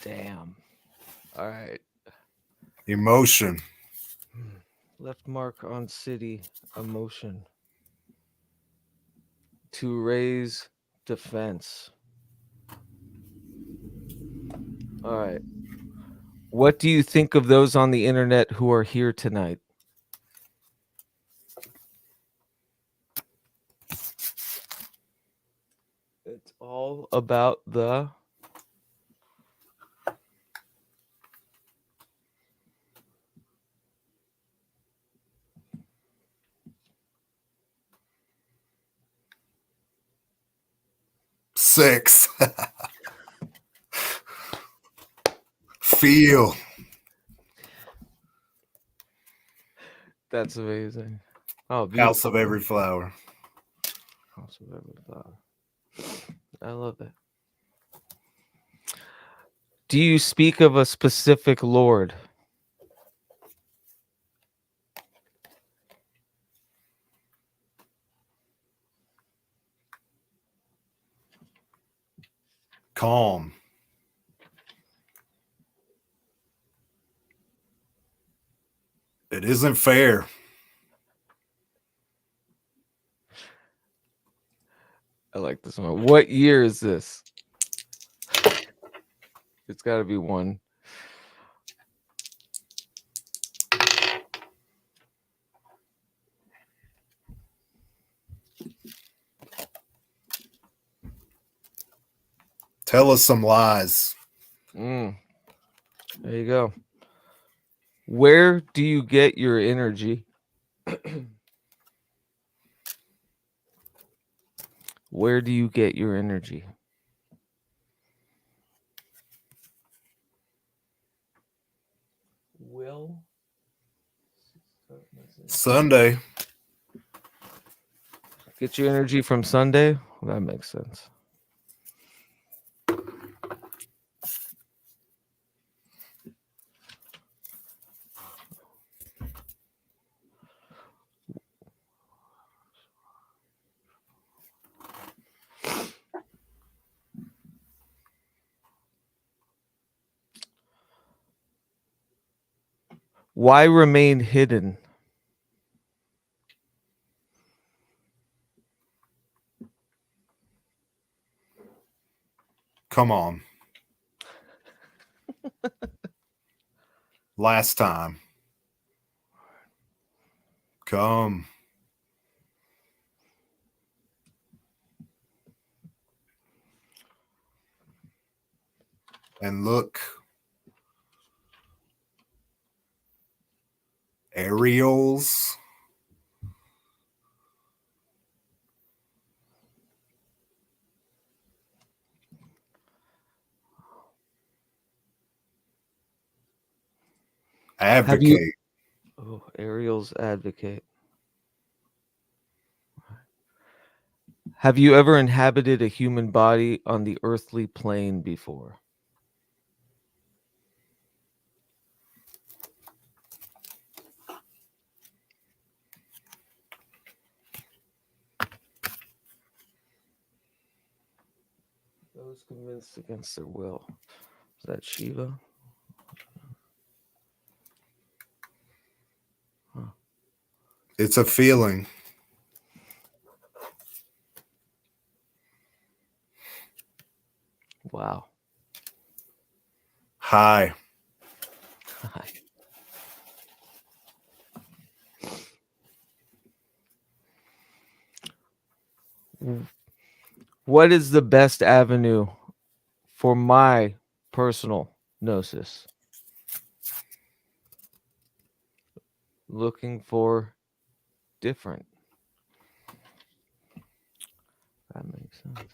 Damn. All right. Emotion. Left mark on city. Emotion. To raise defense. All right. What do you think of those on the internet who are here tonight? It's all about the Six. Feel. That's amazing. Oh, beautiful. House of every flower. House of every flower. I love that. Do you speak of a specific lord? Calm. It isn't fair. I like this one. What year is this? It's got to be one. Tell us some lies. There you go. Where do you get your energy? Where do you get your energy? Will Sunday. get your energy from Sunday? Well, that makes sense. Why remain hidden? Come on. Last time. Come. And look. Aerials. Advocate. Ariel's advocate. Have you ever inhabited a human body on the earthly plane before? Those convinced against their will. Is that Shiva? Huh. It's a feeling. Wow. Hi. Hi. What is the best avenue for my personal gnosis? Looking for different. That makes sense.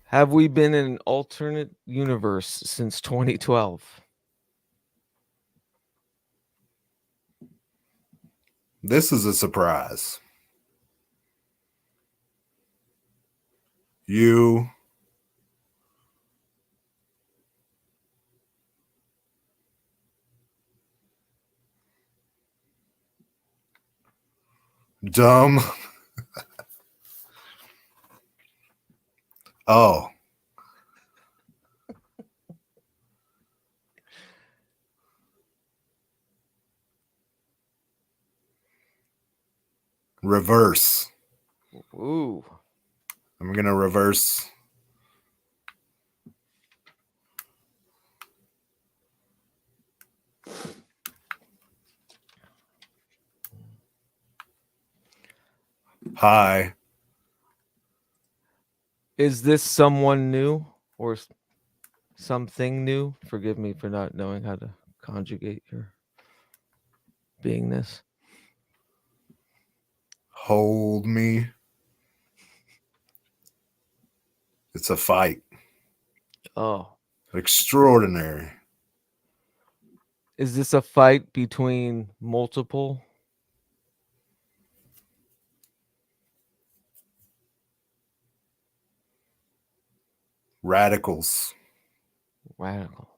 Have we been in an alternate universe since 2012? This is a surprise. You. Dumb. Oh. Reverse. Ooh. I'm going to reverse. Hi. Is this someone new or something new? Forgive me for not knowing how to conjugate your beingness. Hold me. It's a fight. Oh. Extraordinary. Is this a fight between multiple? Radicals. Radical.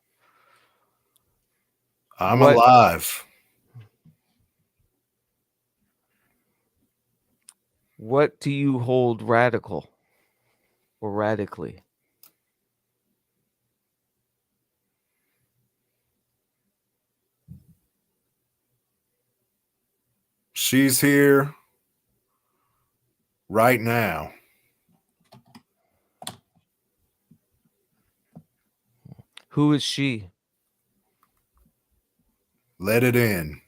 I'm What- alive. What do you hold radical or radically? She's here right now. Who is she? Let it in.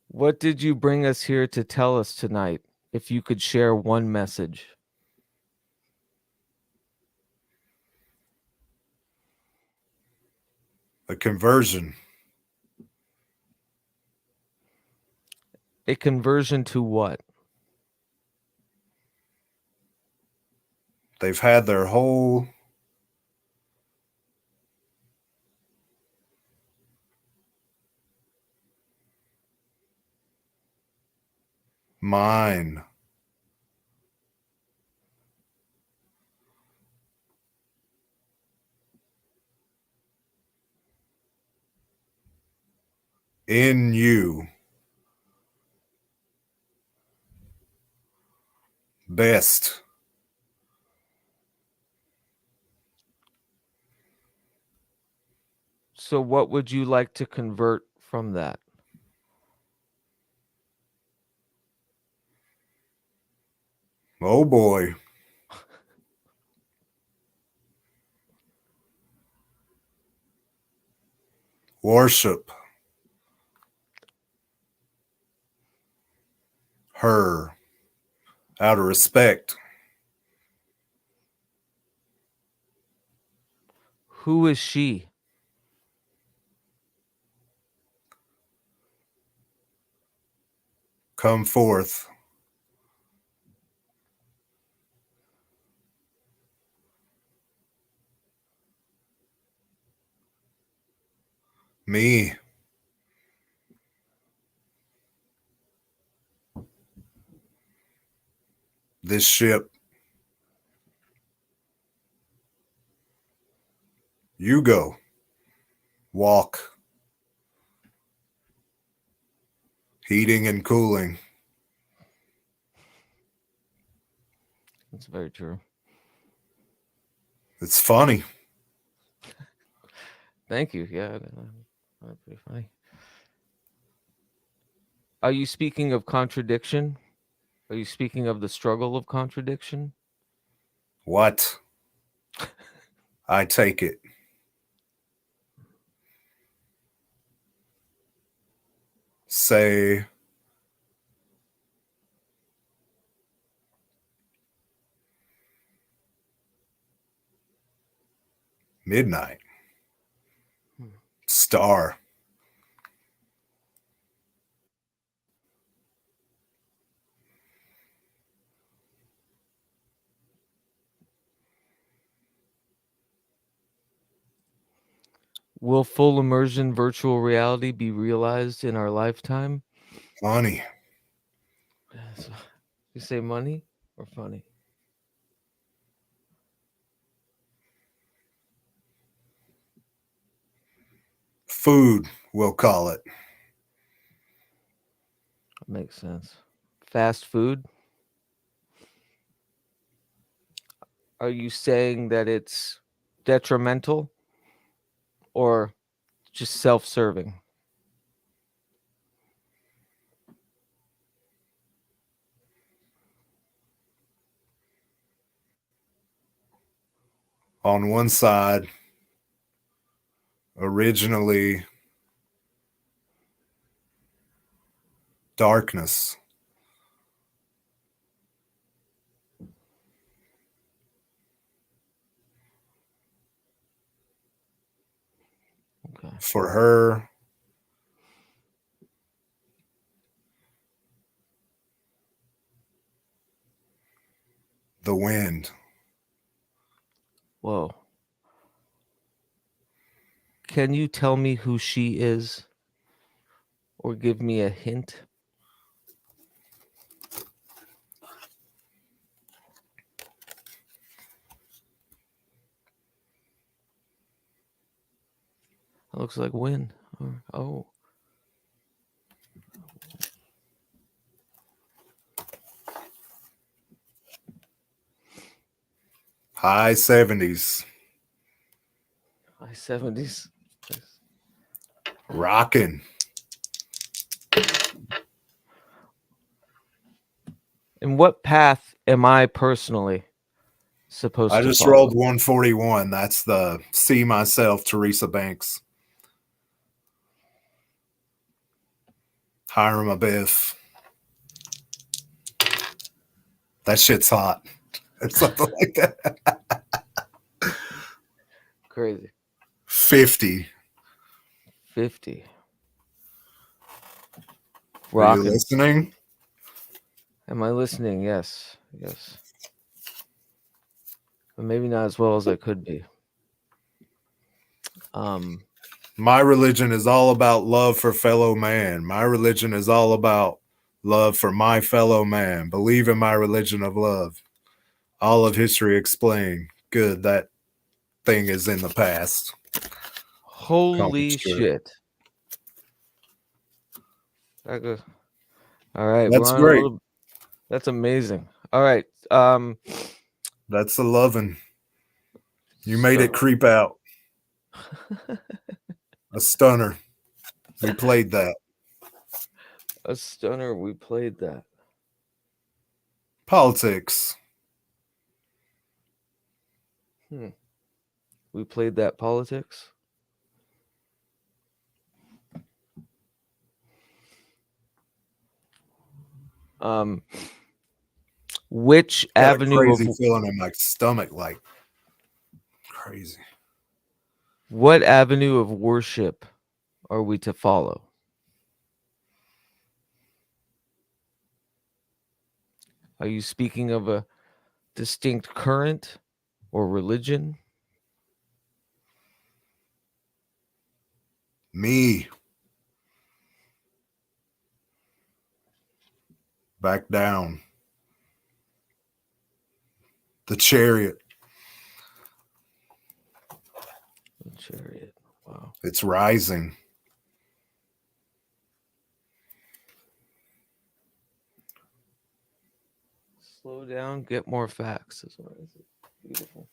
What did you bring us here to tell us tonight? If you could share one message. A conversion. A conversion to what? They've had their whole mind in you. Best. So what would you like to convert from that? Oh boy. Worship her out of respect. Who is she? Come forth. Me. This ship. You go. Walk. Heating and cooling. That's very true. It's funny. Thank you. Yeah, that's pretty funny. Are you speaking of contradiction? Are you speaking of the struggle of contradiction? What? I take it. Say midnight. Star. Will full immersion virtual reality be realized in our lifetime? Money. You say money or funny? Food, we'll call it. Makes sense. Fast food? Are you saying that it's detrimental or just self-serving? On one side, originally darkness. Okay. For her, the wind. Whoa. Can you tell me who she is or give me a hint? It looks like wind. Oh. High 70s. High 70s. Rocking. And what path am I personally supposed I to just follow? rolled 141. That's the see myself, Teresa Banks. Hiram Abiff. That shit's hot. It's something like that. Crazy. 50. 50. Are you Rocking. listening? Am I listening? Yes. Yes. But maybe not as well as I could be. My religion is all about love for fellow man. My religion is all about love for my fellow man. Believe in my religion of love. All of history explained. Good, that thing is in the past. Holy shit. All right. That's we're on great. That's amazing. All right. That's the loving. You made it creep out. A stunner. We played that. A stunner. We played that. Politics. We played that politics. Which Got avenue a crazy of feeling in my stomach, like crazy. what avenue of worship are we to follow? Are you speaking of a distinct current or religion? Me. Back down. The chariot. The chariot. Wow. It's rising. Slow down, get more facts. Is beautiful.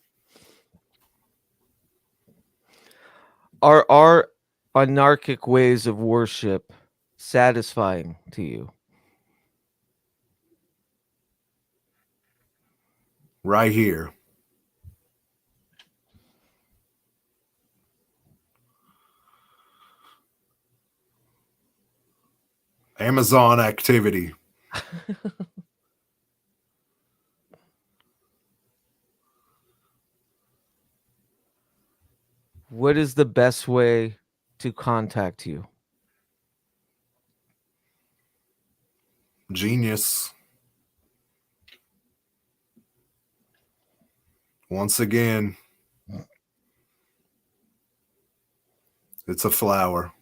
Are our anarchic ways of worship satisfying to you? Right here. Amazon activity. What is the best way to contact you? Genius. Once again. It's a flower.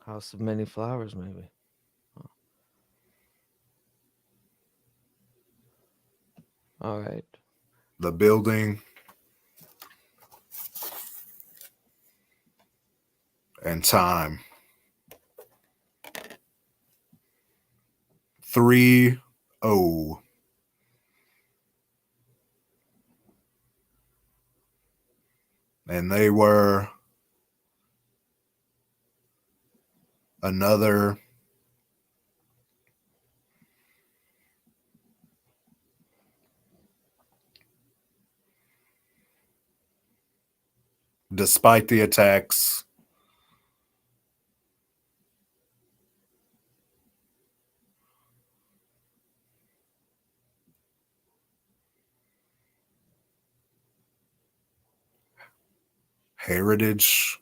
House of many flowers, maybe. Oh. All right. The building and time. 3-0. And they were another despite the attacks, heritage.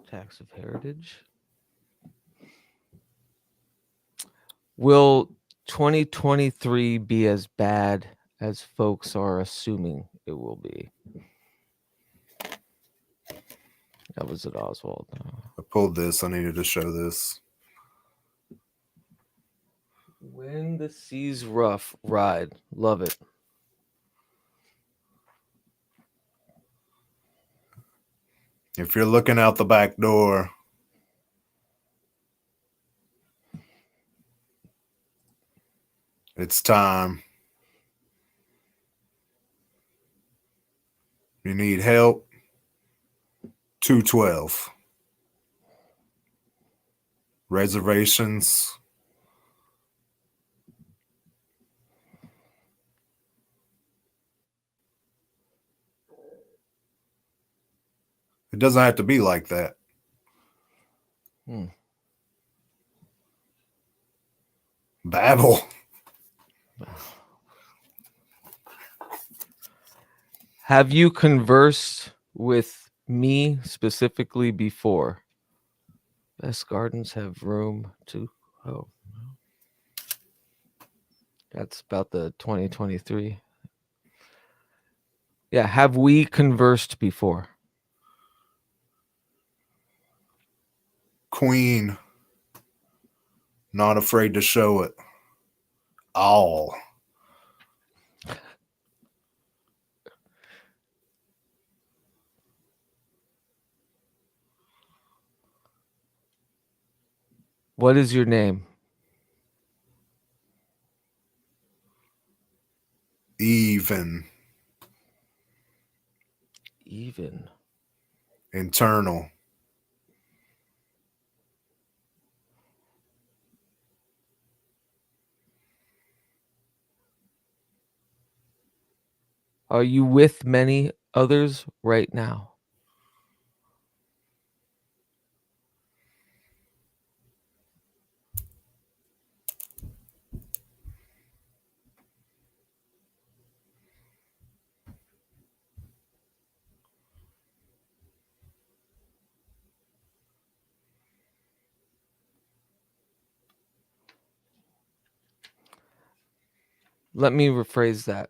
Tax of heritage. Will 2023 be as bad as folks are assuming it will be? That was at Oswald. I pulled this. I needed to show this. When the sea's rough, ride. Love it. If you're looking out the back door, it's time. You need help. 212. Reservations. It doesn't have to be like that. Babel. Have you conversed with me specifically before? Best gardens have room to. Oh, that's about the 2023. Yeah, have we conversed before? Queen. Not afraid to show it. All. What is your name? Even. Even. Internal. Are you with many others right now? Let me rephrase that.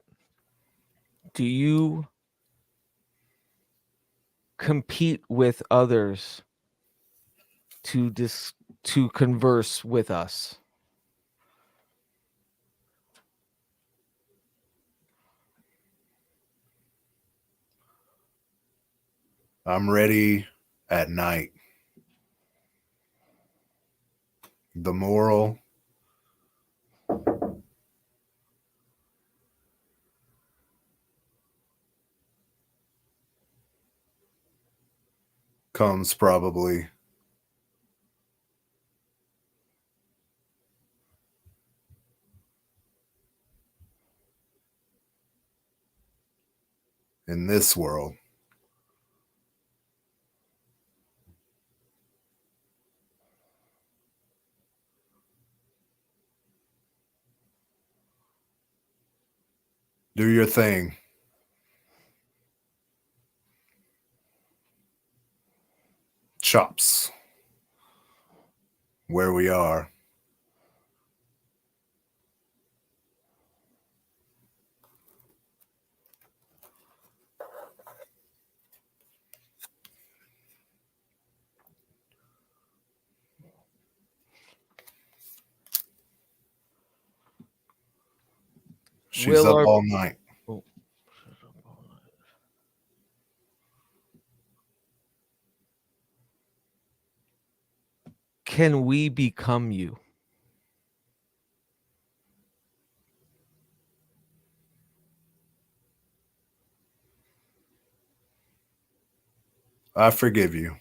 Do you compete with others to converse with us? I'm ready at night. The moral. Comes probably in this world. Do your thing. Chops. Where we are. She's up all night. Oh. Can we become you? I forgive you.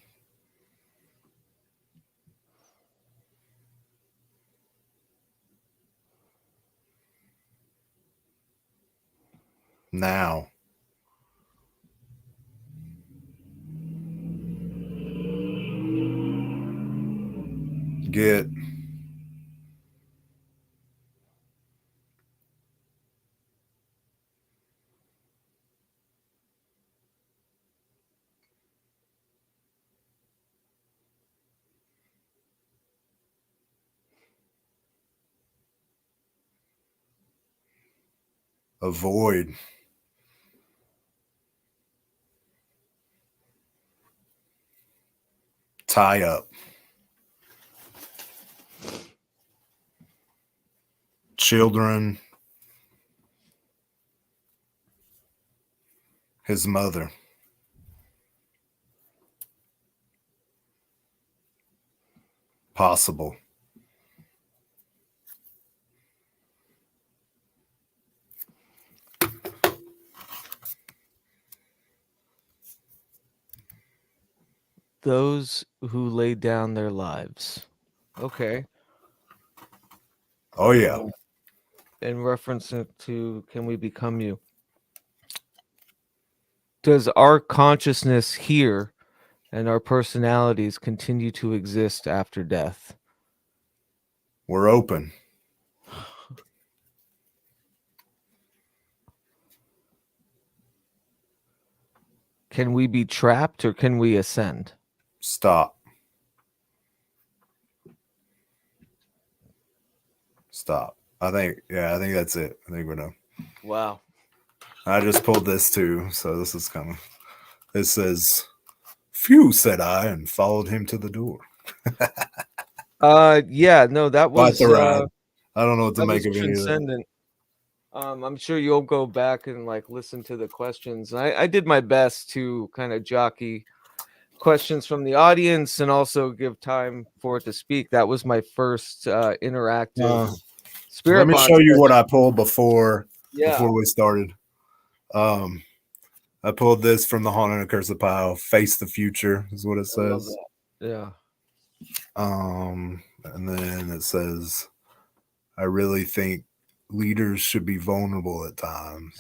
Now. Get avoid. Tie up. Children. His mother. Possible. Those who lay down their lives. Okay. Oh, yeah. In reference to Can We Become You? Does our consciousness here and our personalities continue to exist after death? We're open. Can we be trapped or can we ascend? Stop. Stop. I think that's it. I think we're done. Wow. I just pulled this too, so this is kind of. It says, "Phew," said I, and followed him to the door. Yeah, no, that was I don't know what to make of any of that. transcendent. I'm sure you'll go back and like listen to the questions. I did my best to kind of jockey questions from the audience and also give time for it to speak. That was my first interactive spirit. Let me show you what I pulled before we started. I pulled this from the Haunted and Accursed Pile. Face the Future is what it says. Yeah. And then it says, I really think leaders should be vulnerable at times.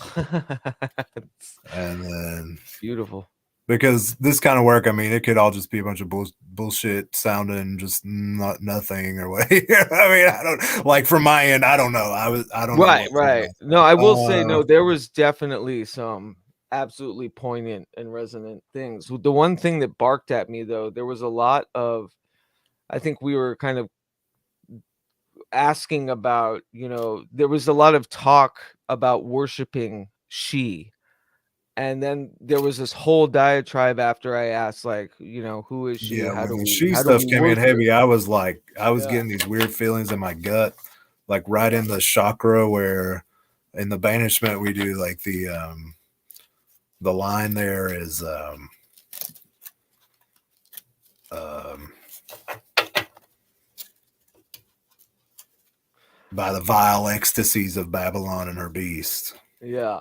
And then beautiful. Because this kind of work, I mean, it could all just be a bunch of bullshit sounding, just nothing or what. I mean, I don't like from my end. I don't know. I don't know. Right. No, I will say no. There was definitely some absolutely poignant and resonant things. The one thing that barked at me though, there was a lot of. I think we were kind of asking about. There was a lot of talk about worshiping she. And then there was this whole diatribe after I asked, like, who is she? Yeah, how when do the we, she how stuff do we came in worship? heavy, I was getting these weird feelings in my gut, like right in the chakra where in the banishment we do like the line there is by the vile ecstasies of Babylon and her beast. Yeah.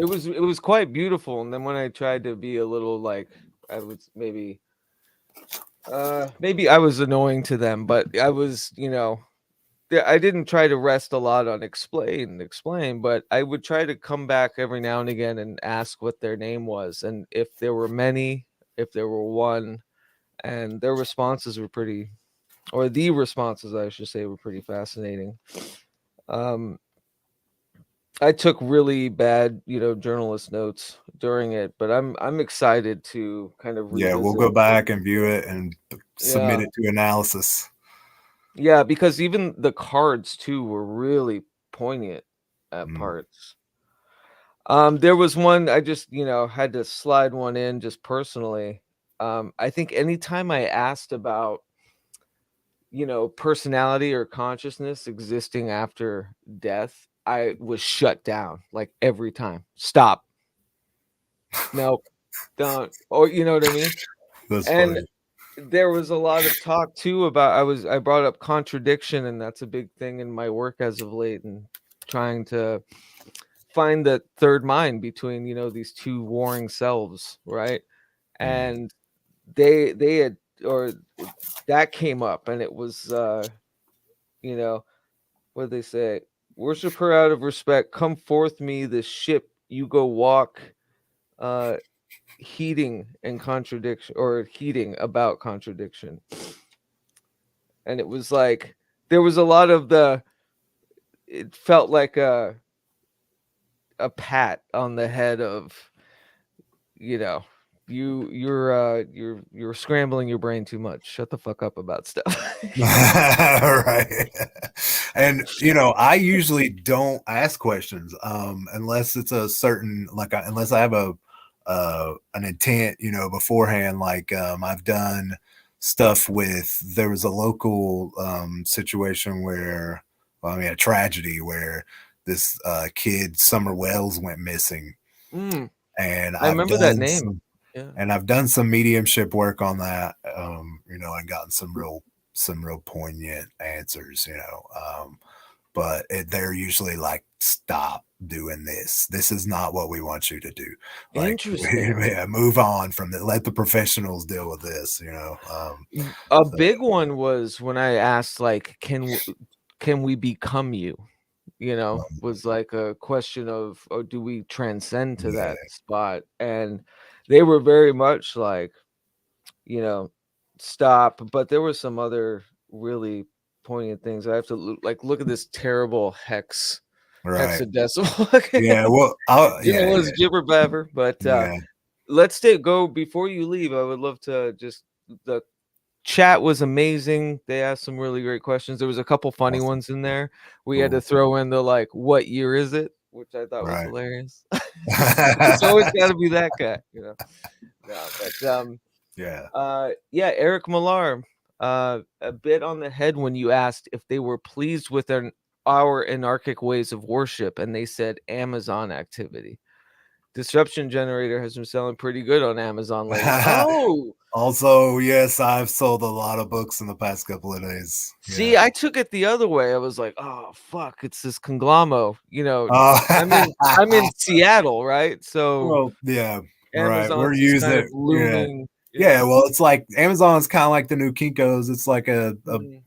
It was quite beautiful. And then when I tried to be a little like I was maybe I was annoying to them, but I was, I didn't try to rest a lot on explain, but I would try to come back every now and again and ask what their name was and if there were many, if there were one, and their responses were pretty, or the responses I should say, were pretty fascinating. I took really bad, journalist notes during it, but I'm excited to kind of revisit. Yeah, we'll go back and view it and submit it to analysis. Yeah, because even the cards too were really poignant at parts. There was one I just, had to slide one in just personally. I think anytime I asked about, personality or consciousness existing after death, I was shut down like every time. Stop. No, don't. Or you know what I mean? That's And funny. there was a lot of talk too about I brought up contradiction, and that's a big thing in my work as of late, and trying to find the third mind between, you know, these two warring selves, right? And they had, or that came up, and it was you know, what did they say? Worship her out of respect, come forth me the ship, you go walk, heating and contradiction, or heating about contradiction. And it was like there was a lot of it felt like a pat on the head of, you know, you're scrambling your brain too much. Shut the fuck up about stuff. Right. And you know, I usually don't ask questions unless it's a certain, like unless I have an intent, you know, beforehand. Like I've done stuff with, there was a local situation where, well, I mean, a tragedy where this kid Summer Wells went missing. And I remember that name. Yeah. And I've done some mediumship work on that, you know, and gotten some real poignant answers, you know. But they're usually like, stop doing this. This is not what we want you to do. Like, interesting. Yeah, move on from it. Let the professionals deal with this, you know. A big one was when I asked, like, can we become you? You know, was like a question of, or do we transcend to that spot? And they were very much like, you know, stop. But there were some other really poignant things. I have to look at this terrible hexadecimal. Yeah, well, it was jibber babber. But let's go before you leave. I would love to just, the chat was amazing. They asked some really great questions. There was a couple funny ones in there. We had to throw in the, like, what year is it, which I thought was hilarious. It's always got to be that guy, you know. No, but Eric Millar, a bit on the head when you asked if they were pleased with our anarchic ways of worship, and they said Amazon activity. Disruption Generator has been selling pretty good on Amazon lately. Oh, also, yes, I've sold a lot of books in the past couple of days. See, I took it the other way. I was like, oh fuck, it's this conglomero. You know, I'm in Seattle, right? So, well, yeah, Amazon's right. We're using kind of looming. Yeah, well, it's like Amazon's kind of like the new Kinko's. It's like a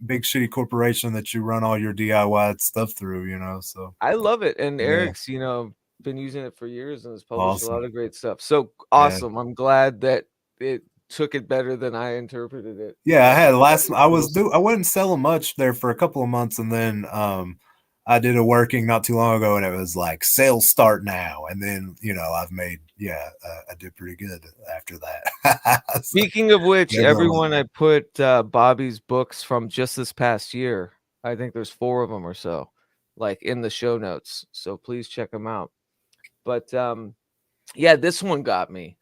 big shitty corporation that you run all your DIY stuff through, you know. So I love it, and Eric's, you know, been using it for years and has published a lot of great stuff. So awesome! I'm glad that it took it better than I interpreted it. Yeah, I had I wasn't selling much there for a couple of months, and then I did a working not too long ago, and it was like sales start now, and then, you know, I've made I did pretty good after that. Speaking of which, everyone, I put Bobby's books from just this past year. I think there's 4 of them or so, like, in the show notes. So please check them out. But yeah, this one got me.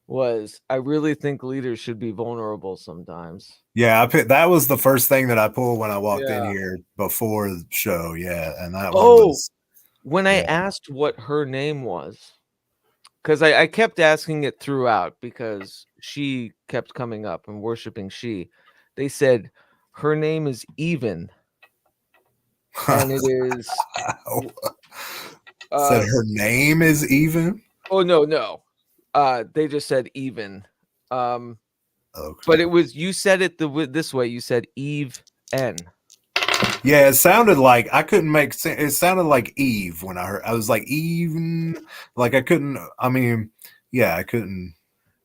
Was I really think leaders should be vulnerable sometimes. Yeah, that was the first thing that I pulled when I walked in here before the show. Yeah, and that one was when I asked what her name was, because I kept asking it throughout because she kept coming up and worshiping she. They said her name is Even, and it is. Said her name is Even. Oh no. They just said Even. But it was, you said it this way. You said Eve N. Yeah, it sounded like I couldn't make sense. It sounded like Eve when I heard. I was like, even, like I couldn't. I mean, I couldn't.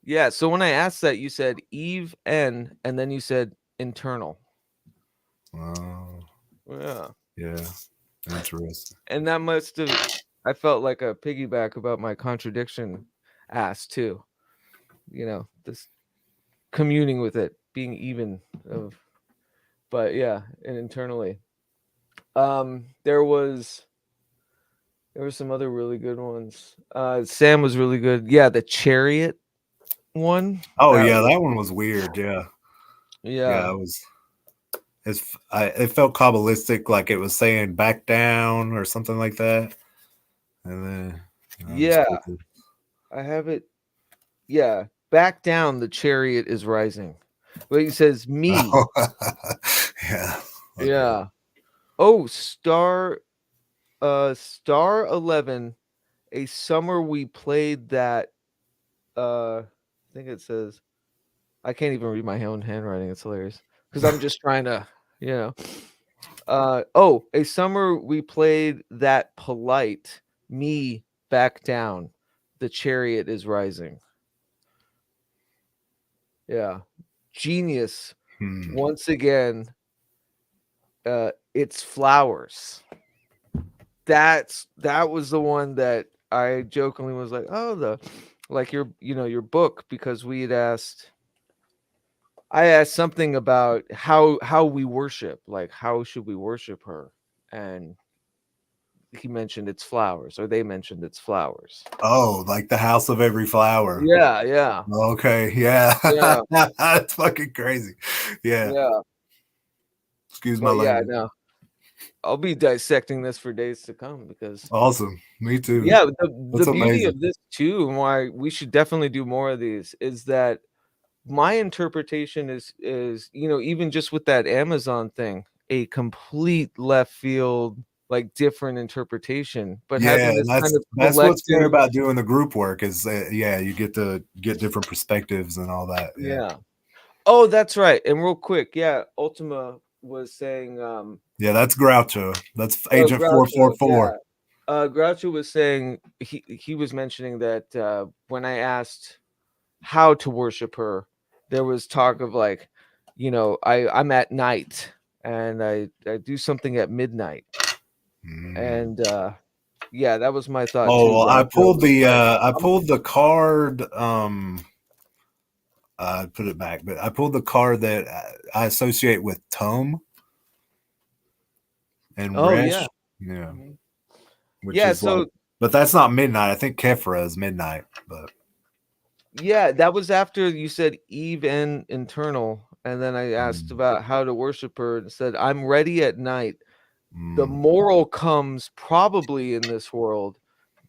Yeah. So when I asked that, you said Eve N, and then you said internal. Yeah. Interesting. And that must have. I felt like a piggyback about my contradiction ass too. You know, this communing with it, being even of, but yeah, and internally. There was some other really good ones. Sam was really good. Yeah, the chariot one. Oh, that one was weird. Yeah. Yeah. It was. it felt Kabbalistic, like it was saying back down or something like that. And then yeah, I have it. Yeah, back down. The chariot is rising. But he says me. Oh, yeah. Okay. Yeah. Oh, star 11. A summer we played that. I think it says. I can't even read my own handwriting. It's hilarious because I'm just trying to, you know. A summer we played that polite. Me back down. The chariot is rising. Yeah. Genius. Once again, it's flowers. That was the one that I jokingly was like, oh, your book, because I asked something about how we worship, like how should we worship her, and he mentioned it's flowers, or they mentioned it's flowers. Oh, like the house of every flower. Yeah. Okay, yeah. Yeah. That's fucking crazy. Yeah. Excuse my language. Yeah, no. I'll be dissecting this for days to come because awesome. Me too. Yeah, That's the beauty amazing. of this too, and why we should definitely do more of these, is that my interpretation is even just with that Amazon thing, a complete left field, like different interpretation, but having this kind of that's what's good collective. about doing the group work is you get to get different perspectives and all that. Yeah. Oh, that's right. And real quick, Ultima was saying that's Groucho. That's Agent Groucho, 444. Groucho was saying he was mentioning that when I asked how to worship her, there was talk of like, I'm at night and I do something at midnight. And that was my thought too. Well, I pulled the card. I put it back, but I pulled the card that I associate with Tome and Resh. Yeah. Which is but that's not midnight. I think Kefra is midnight, but that was after you said Eve and internal, and then I asked about how to worship her and said, I'm ready at night. The moral comes probably in this world.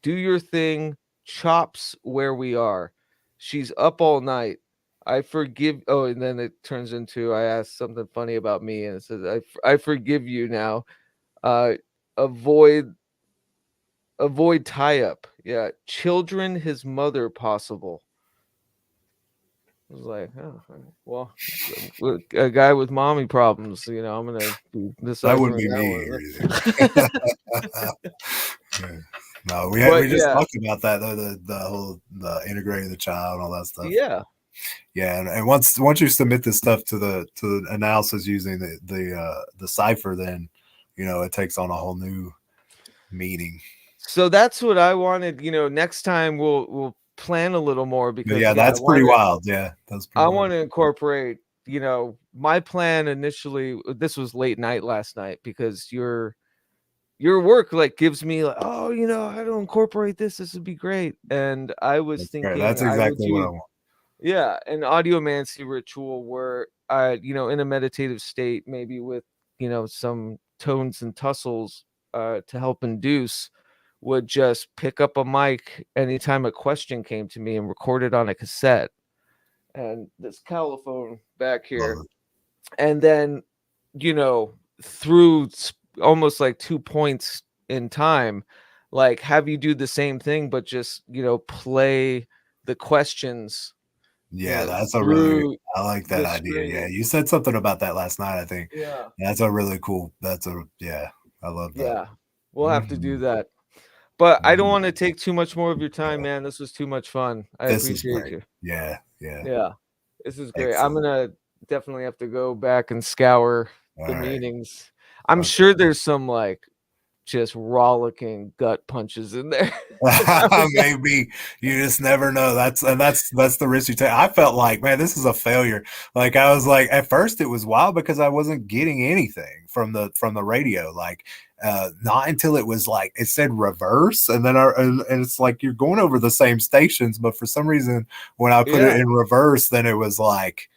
Do your thing, chops where we are. She's up all night. I forgive. Oh, and then it turns into I asked something funny about me, and it says I forgive you now. Avoid tie up. Yeah, children, his mother possible. I was like, oh, well, a guy with mommy problems, I'm gonna do this. That wouldn't be me. No, we just talked about that though, the whole integrating the child and all that stuff. And once you submit this stuff to the analysis using the cipher, then it takes on a whole new meaning. So that's what I wanted. Next time we'll plan a little more, because that's pretty wild. I want to incorporate, my plan initially. This was late night last night because your work like gives me like, oh, how to incorporate this would be great. And I was thinking that's exactly what I want. Yeah, an audiomancy ritual where I, in a meditative state, maybe with some tones and tussles to help induce, would just pick up a mic anytime a question came to me and record it on a cassette. And this calophone back here. And then, through almost like 2 points in time, like have you do the same thing, but just, play the questions. That's a really, I like that idea. Yeah, you said something about that last night, I think. That's a really cool, I love that. Yeah, we'll have to do that. But I don't want to take too much more of your time, man. This was too much fun. I appreciate you. Yeah. This is great. Excellent. I'm gonna definitely have to go back and scour the meetings. I'm sure there's some like just rollicking gut punches in there. Maybe, you just never know. That's the risk you take. I felt like, man, this is a failure. Like I was like, at first it was wild because I wasn't getting anything from the radio. Like not until it was like it said reverse, and then and it's like you're going over the same stations, but for some reason when I put it in reverse, then it was like,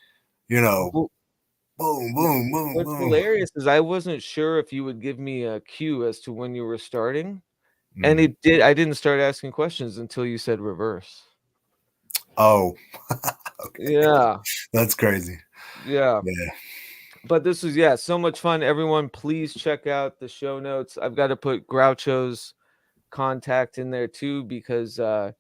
boom, boom, boom, What's boom. hilarious is I wasn't sure if you would give me a cue as to when you were starting, and Mm. I didn't start asking questions until you said reverse. Oh, okay. Yeah, That's crazy. yeah. Yeah. But this was so much fun. Everyone, please check out the show notes. I've got to put Groucho's contact in there too, because I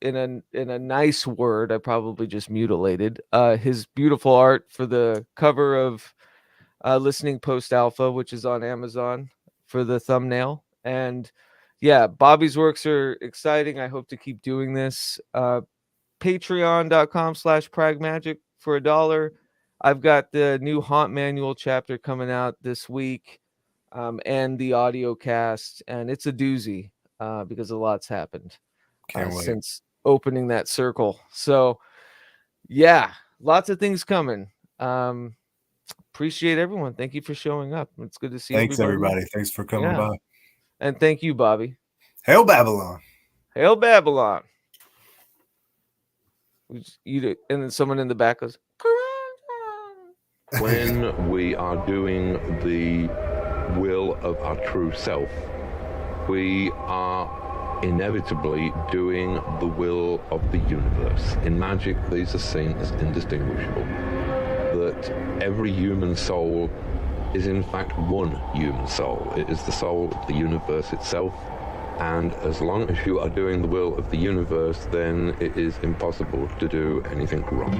in a nice word, I probably just mutilated his beautiful art for the cover of Listening Post Alpha, which is on Amazon, for the thumbnail. And yeah, Bobby's works are exciting. I hope to keep doing this. Patreon.com/Pragmagick for $1. I've got the new Haunt Manual chapter coming out this week, and the Audiocast, and it's a doozy because a lot's happened Can't wait. since opening that circle. So yeah, lots of things coming. Appreciate everyone. Thank you for showing up. It's good to see Thanks, everybody. everybody. Thanks for coming by. And thank you, Bobby. Hail Babylon. Hail Babylon. We just eat it, and then someone in the back goes, when we are doing the will of our true self, we are inevitably doing the will of the universe. In magic, these are seen as indistinguishable. That every human soul is in fact one human soul. It is the soul of the universe itself. And as long as you are doing the will of the universe, then it is impossible to do anything wrong.